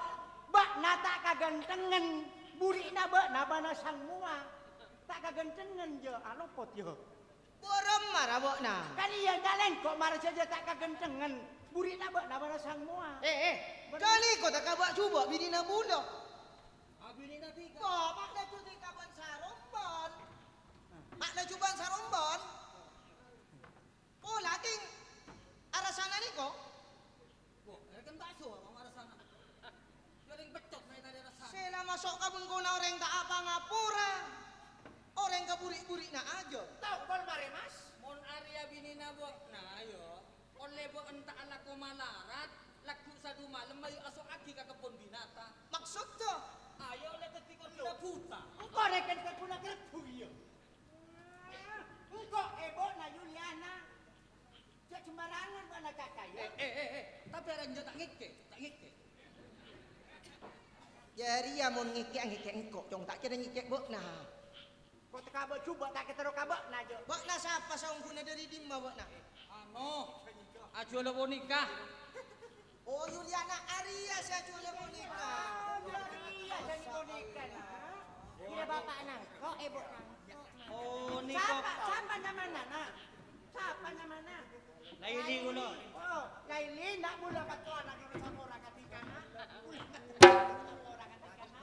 Bak na tak kagentengen. Buri na bak na bana sang mua. Tak kagentengen je. Anu pot je.
Borem marah bok na.
Kan iya kalian kok marah saja tak kagentengan. Burit nak buat nak marah semua.
Kali kau tak kabak cuba bini na budak.
Abini nanti
Kau makna cuti kaban sarombon. Makna cuban sarombon. Oh lating arah sana ni kau.
Wah, kan tak so orang arah sana. Garing becok naik tadi arah sana.
Sela masuk kabun kau na orang tak apa ngapura. Orang kaburik-burik na aja.
Tahu kau mare mas?
Mon Arya bini na bo. Nah, ayo. Oleh bo entah ala ko malarat, lagu sadu malam mayu asok agi ka kebun binatang.
Maksud tu?
Ayo oleh ketika kita buta.
Engkau reken ke pula kertu ya. Engkau ebok na Juliana. Cak sembarangan buat nak cakap ya.
Tapi orang tak ngike, tak ngike.
Jadi ya mon ngikek engkau, jong tak kira ngikek bok na.
Kau tak kabak cuba tak ketero kabak na jo.
Bok na siapa saung guna dari dimma bok na?
Ano? Ajo lo nikah.
Oh Juliana Arya saya cuba mau nikah.
Iya jadi kau nikah na. Kira bapak nang, kau ebok nang.
Oh,
Siapa nama nana? Siapa nama nana?
Laili ulo.
Oh, Laili nak mula patu anak kita sama orang ketika na. Orang ketika na.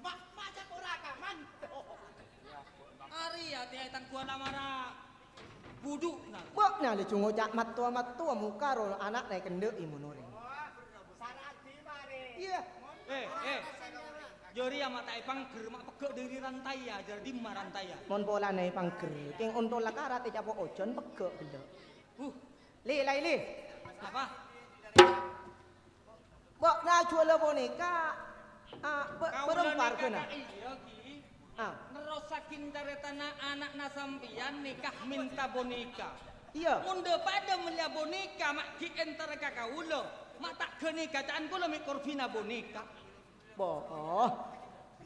Mak macam orang kaman.
Arya tiai tang kuala marah. Buduk na.
Bok na le cungo cak mat tua muka ro anak naik kendek imun orang.
Sarati mare.
Iya.
Jori amat tai pangger mak pegek dari rantai ya, jadi marantai ya.
Mon pola naik pangger. King untuk lakarat capo ojon pegek kendek. Li.
Apa?
Bok na cuala boneka. Berempar kena.
Iya ki. Nerosakin caretana anak nasampian nikah minta boneka.
Iya.
Munde pada melia boneka mak ki entar kakaulo. Mak tak kene kacaan kula mik korvina boneka.
Boh.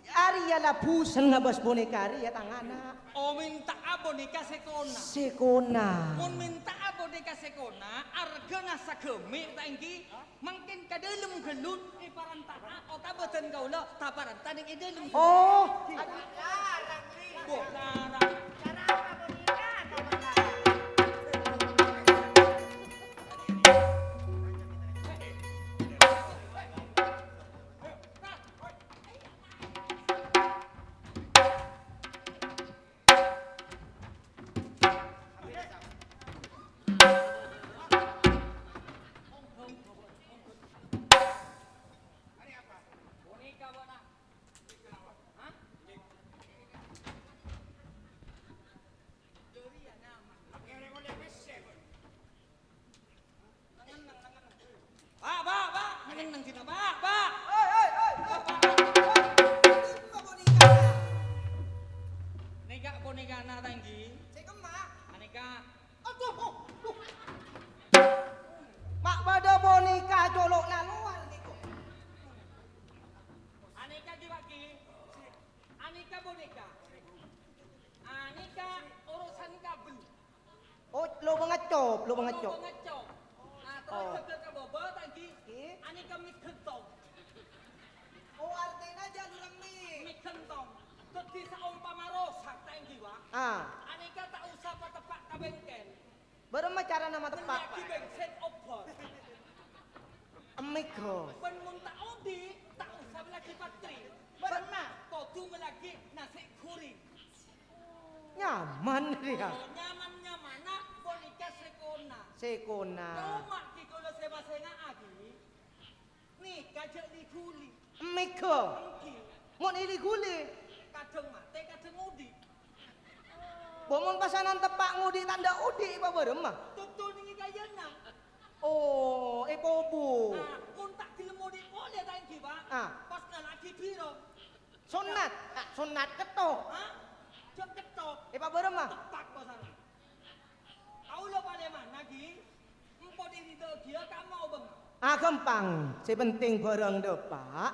Arya la pusen ngabas boneka Arya tangana.
Oh minta boneka sekona.
Sekona.
Mun minta boneka sekona, arga nasa kemi tangki mungkin kadelum gelut parantana o tabatan kaula taparanta ning idelum.
Oh.
Larang ni.
Bo larang.
Cara apa berikan?
Boneka bona. Hah? Jori ya nama. Pak. Nang sini, Pak. Nega boneka na tanggi.
Sekema.
Aneka
Mak bada boneka colok na luar niko.
Aneka dibagi. Aneka boneka. Aneka urusan kabel.
Oh, lo mengacop.
Ngecok. Nah,
Oh.
terus ke bobo tadi.
Ki.
Aneka mik kentong.
Oh, artinya jalur mie.
Mik kentong. Terus di saumpama rosak tadi wa. Aneka tak usah patepak ka bengkel.
Berapa cara nama tepat,
Lagi
Pak?
bensin opor.
Mikro.
Ben mun tak odi, tak usah lagi patri.
Pernah.
Kau tu lagi nasi kuring.
Nyaman dia.
Oh, nyaman nak boneka sekona.
Sekona.
Cuma ki kalau seba-senga agi. Nih kajak di kuli.
Mikro.
Engki.
Mon ili guli.
Kadang mate kadang udi.
Bomon pasanan tepak ngudi tanda udi apa berema?
Tutu ning gayana.
Oh, pobu.
Nah, mun tak gelem udi boleh ta engki, Pak. Pas lagi piro?
Sunat ketok.
Hah? Jok ketok.
Apa berema?
Tepak pasane. Kau lo pada mana ki? Empo diri dia kamu mau bang.
Gampang. Sepenting barang depak.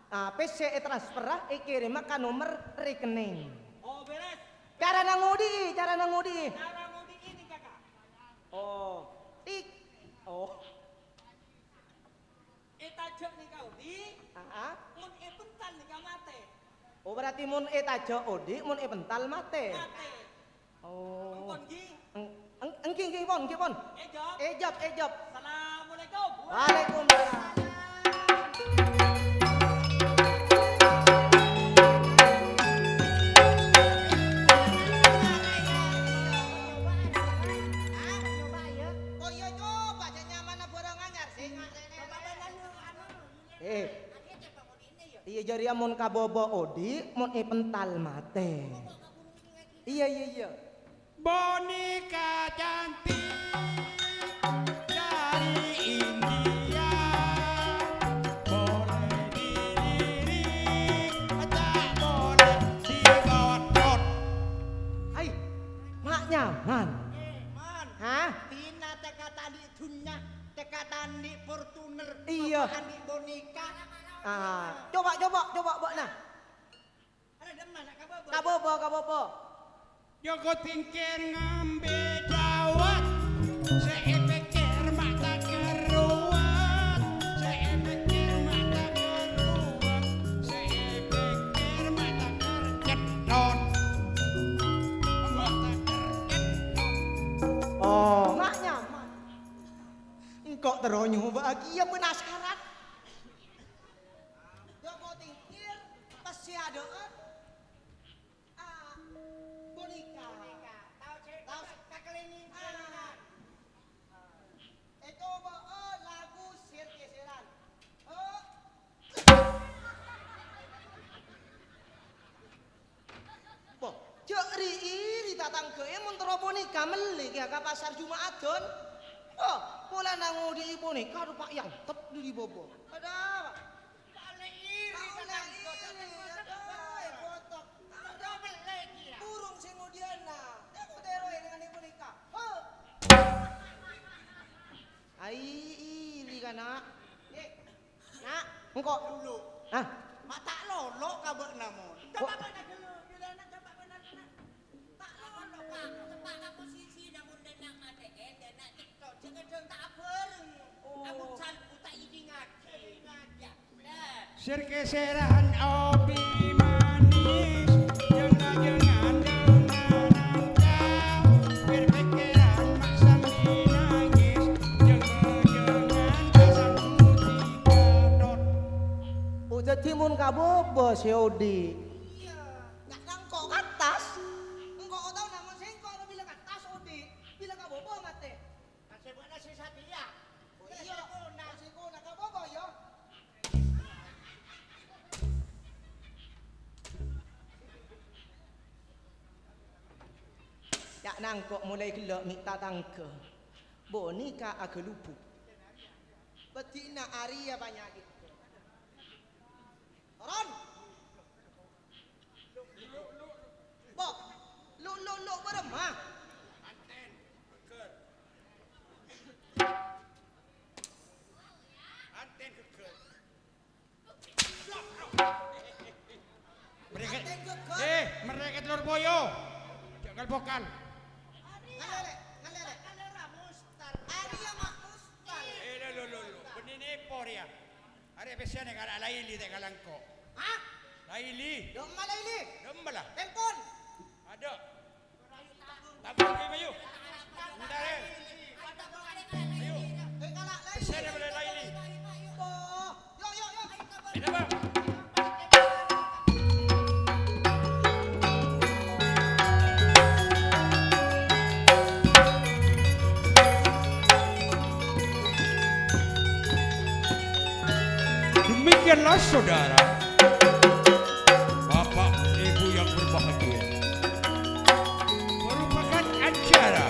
PC transfer kirim ke nomor rekening.
Oh beres.
Cara nangudi.
Cara ngudi ini kakak.
Oh. Tik. Oh.
Itajak nih kau di. Mun pental nih kau mate.
Oh berarti mun aja odi, mun pental mate.
Mate.
Oh.
Engkon gi.
Engking pon.
Ejab.
Ejab.
Assalamualaikum.
Waalaikumsalam. Oh iya coba jangan mana borong anyar sih. Iya jari amun kabobo odi mon pental mate. Iya.
Boneka cantik dari India, boleh dilirik, tak boleh digotot.
Hai, mak nyaman.
Man,
Hah?
Tina teka tadi dunya, teka tadi Fortuner,
Iya.
tadi boneka.
Coba bok nah.
Ada demen nak
Kabobo.
Joko tingkir ngambil jawat, seepikir mata keruat, seepikir mata keruat, seepikir mata kerjedot, mata kerjedot.
Oh, mak nyaman. Engkau teronyo bahagia penasaran. Joko tingkir pasti ada boneka. Tahu kakelini. Itu lagu sir-siran. Boh, cek ri tatang ke mun boneka meli ya ka pasar Jumaadon. Oh, pola nangu di boneka rupa yang tep di bobo. Ada apa?
Balik iri kan botok. Double lagi ya.
Burung singudiana. Aku teroy dengan ibu nikah. Ai iri kana. Nak, engko
Dulu,
Hah?
mata lolo kabek namun. Coba benar dulu, Juliana coba benar. Tak lolo pak, sebab aku sisi namun denang mata denang TikTok, jangan tak apa. Aku salpu tak ini ngajak.
Serkeseran obi manis, jangan dengan engkau, berpikiran mak sambil nangis, jangan pasang putih gadot.
Udah timun kabobo si Odi.
Iya, nggak nangkok atas. Engkau tahu namun sengkok lo bilang atas Odi, bilang nggak bobo mate. Kasih buat nasi satia. Oh iya, nasi kuna nggak bobo yo.
Ya nangkok mulai gelok minta tangke. Boneka agak lupuk. Betina Arya banyak gitu. Ron. Bok, lu beremah.
Anten keker. Mereka, mereka telur boyo. Jangan vokal.
Ngalere mustar. Arya mak mustar.
Lo. Benini por ya. Are besiane kala laili te kalangko.
Hah?
Laili.
Domba laili.
Dembala.
Telepon.
Ada. Tabung ke mayu. Bentar eh. Ayo.
Kalak laili.
Besiane boleh laili.
Oh, yo.
Ini bang. Demikianlah saudara, Bapak Ibu yang berbahagia, merupakan acara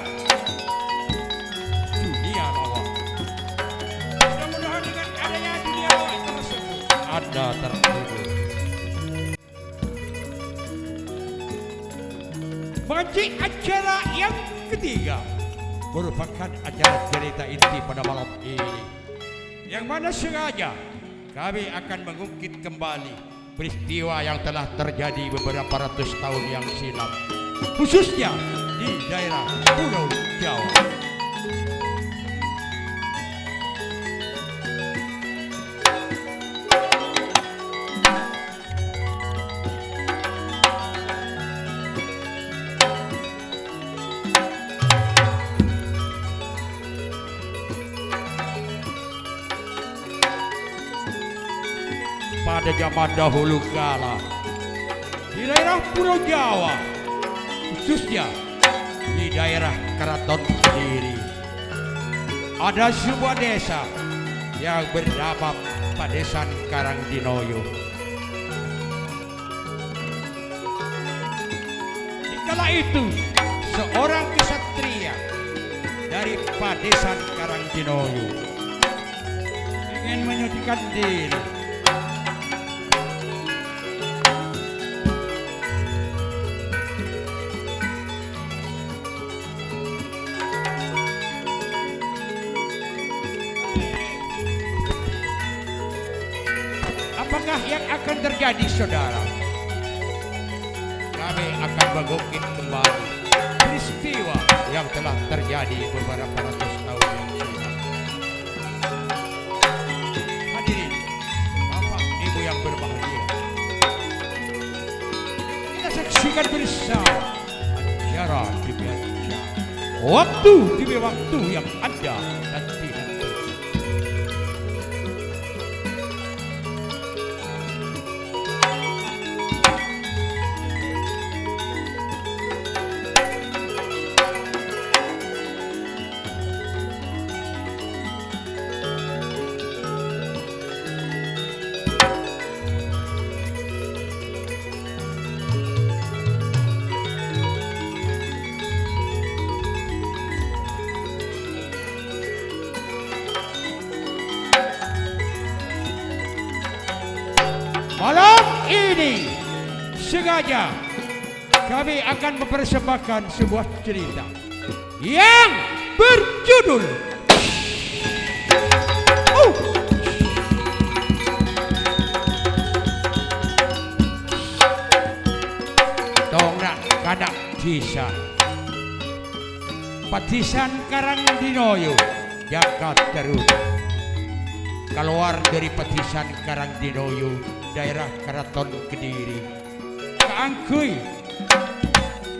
dunia lawak. Mudah-mudahan dengan adanya dunia lawak tersebut, Anda terhibur. Maju acara yang ketiga merupakan acara cerita inti pada malam ini, yang mana sengaja kami akan mengungkit kembali peristiwa yang telah terjadi beberapa ratus tahun yang silam, khususnya di daerah Pulau Jawa. pada zaman dahulu kala di daerah Pulau Jawa, khususnya di daerah Keraton Kediri, ada sebuah desa yang bernama Padesan Karangdinoyo. Di kala itu, seorang kesatria dari Padesan Karangdinoyo ingin menyucikan diri. Apakah yang akan terjadi, saudara? Kami akan mengungkit kembali peristiwa yang telah terjadi beberapa ratus tahun yang silam. Hadirin, bapak ibu yang berbahagia, kita saksikan bersama acara demi acara, waktu demi waktu yang ada dan tidak terjadi. Malam ini sengaja kami akan mempersembahkan sebuah cerita yang berjudul Dongrak Kadak Desa Padesan Karangdinoyo, Jakarta Teruna. Keluar dari Padesan Karangdinoyo, daerah Keraton Kediri, kaangkuy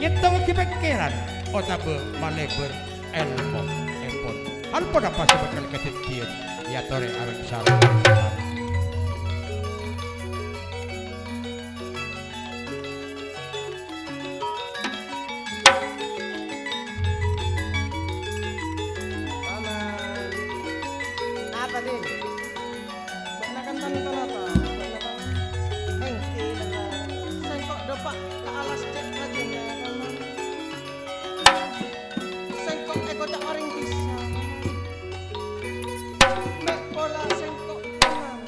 nyetong kepikiran otabe maleber elmo epon hal pada pas bakal ketetian ya tore arang sarang.
Paman. Apa din? Banakan kami apa? Engke saya kok dapat ke alas cek aja ya paman. Saya kok tak orang bisa. Mek pola saya kok paman.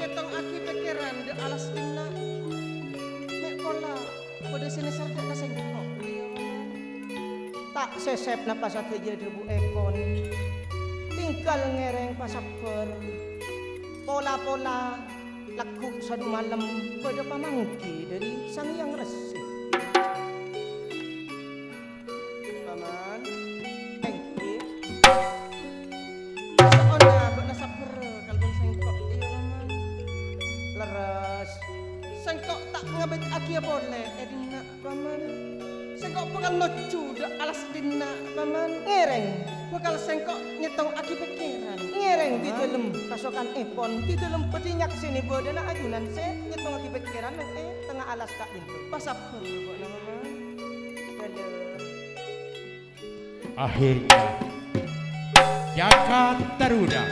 Ketong aki pikiran de alas tina. Mek pola pada sini sarjak na saya kok. Tak sesep na pasat aja debu ekon. Tinggal ngereng pasaper. Pola-pola laku sadu malam pada pamangki dari sang yang resih. Paman, engki. Seona bak saper kalbon sengkok iya paman. Leres. Sengkok tak ngabet aki boleh edina paman. Sengkok pengal nocu dak alas dina paman. Ngereng bakal sengkok nyetong aki pikiran. Ngereng di dalam pasokan epon di dalam pedinyak sini bodana ajunan se nyetong aki pikiran tengah alas kak itu pasapur kok nama mah.
Akhirnya Jakarta Teruna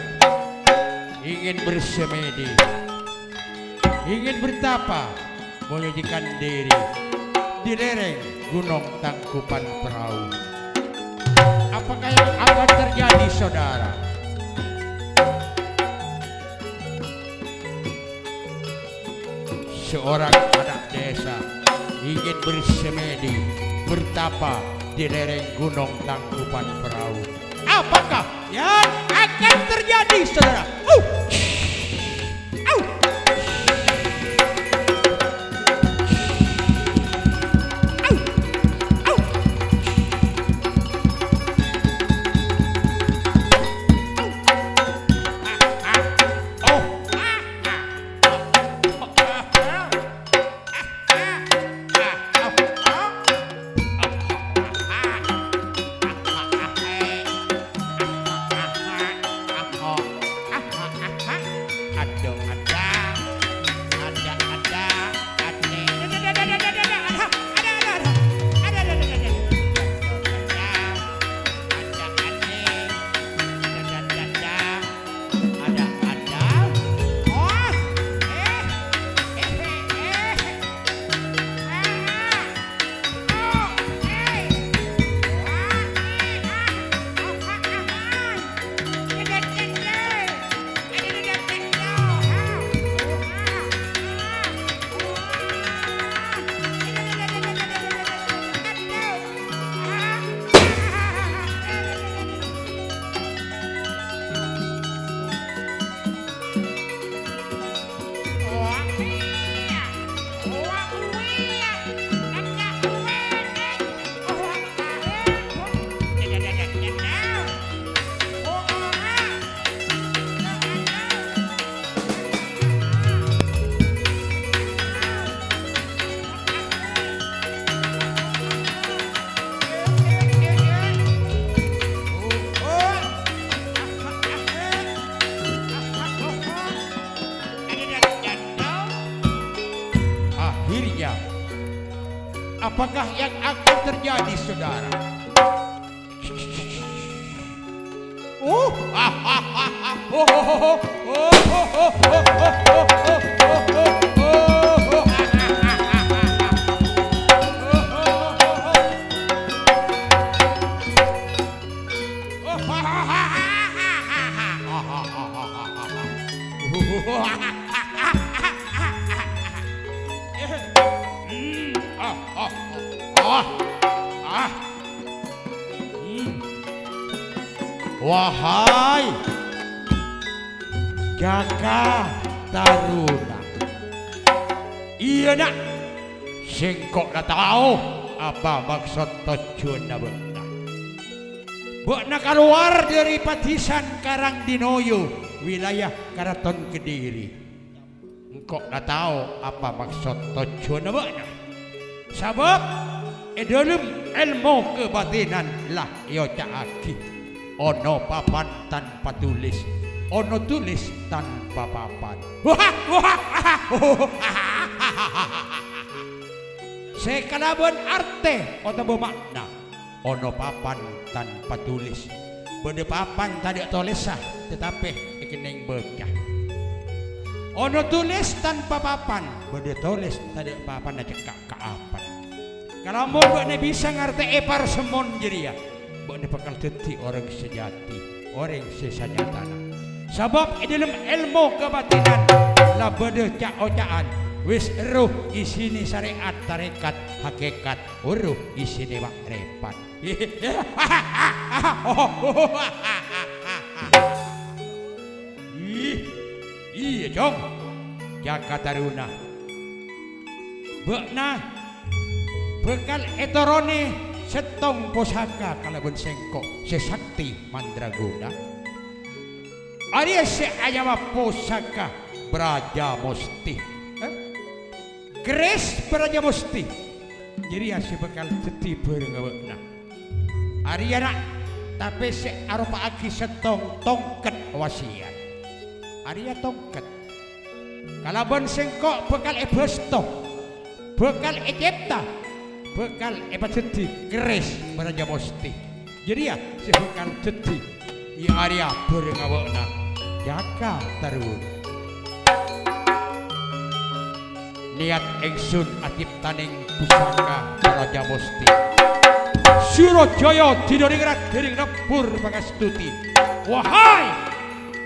ingin bersemedi, ingin bertapa, menyucikan diri di lereng Gunung Tangkupan Perahu. Apakah yang akan terjadi, saudara? Seorang anak desa ingin bersemedi, bertapa di lereng Gunung Tangkupan Perahu. Apakah yang akan terjadi, saudara? Apakah yang akan terjadi, saudara? Wahai Jaka Taruna, iya nak, singkok dah tahu apa maksud tujuan beuna. Beuna keluar dari Patisan Karangdinoyo, wilayah Karaton Kediri. Engkau dah tahu apa maksud tujuan beuna. Sebab dalam ilmu kebatinan lah yo caaki. Ono papan tanpa tulis, ono tulis tanpa papan. Sekalaban arte atau bermakna, ono papan tanpa tulis. Benda papan tak ada tulisah, tetapi ikeneng berkah. Ono tulis tanpa papan, benda tulis tak ada papan nak cekak kaapan. Kalau mau buat bisa ngerti parsemon jadi ya. Benda bakal jadi orang sejati, orang sesanyatana. Sebab dalam ilmu kebatinan lah benda cak-ocaan. Wis ruh isini syariat tarekat hakikat, ruh isini makrepat. Iya jong, Jaka Taruna. Beuna bekal etorone setong pusaka kalaban sengkok sesakti mandraguna. Ari se ayama pusaka Brajamusti. Keris Brajamusti. Jadi ase bakal jadi bareng awakna. Ari anak tapi se arupa aki setong tongket wasiat. Ari tongket. Kalaban sengkok bakal ebesto. Bakal ecipta. Bekal jadi keris Brajamusti. Jadi ya si bekal jadi ya Arya bareng awakna Jaka Taruna. Niat ingsun aciptaning pusaka Brajamusti. Surajaya diningrat dening nepur pangastuti. Wahai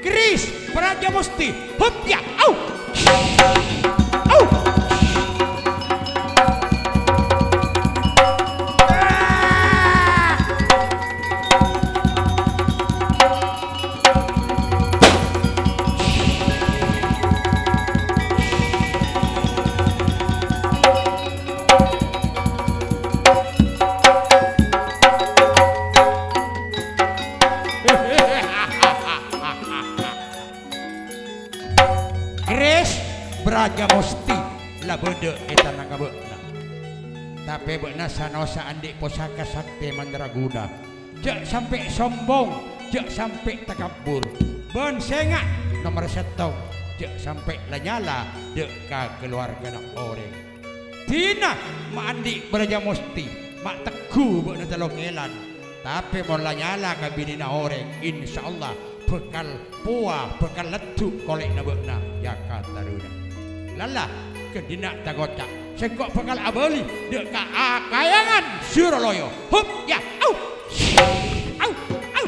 keris Brajamusti, hup ya au. Au. Brajamusti lah bede eta nagabeuna. Tapi beuna sanosa andik pusaka sakti mandraguna. Cek sampai sombong, cek sampai takabur. Ben sengak nomor setong, cek sampai lanyala dek ka keluarga nak orang. Tina mak andik Brajamusti, mak teguh beuna telongelan. Tapi mon lanyala ka binina orang, insyaallah bekal puah, bekal letuk kolek nabeuna Jaka Taruna. Lala kedina tagocak sengkok bakal abali dek ka kayangan Suralaya. Hup ya au au au.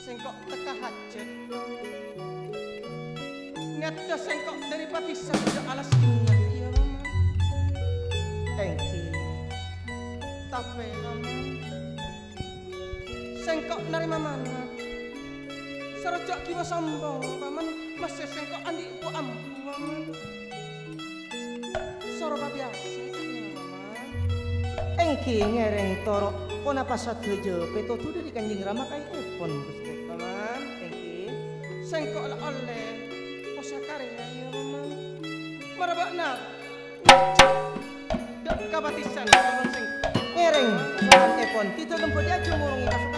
Sengkok teka hajat. Nyata sengkok dari Patisan udah alas ingat iya mama. Thank you. Tapi mama sengkok dari mana? Sarojak kiwa sombong paman masih sengkok andi ku ampu paman. Soroba biasa paman. Engki ngereng toro pona pasadejo peto tu dari Kanjeng Rama kai epon Gusti paman. Engki sengkok la oleh posakare ya paman. Marabakna. Dak kabatisan paman sing ngereng soal epon tito lempo dia jumurungi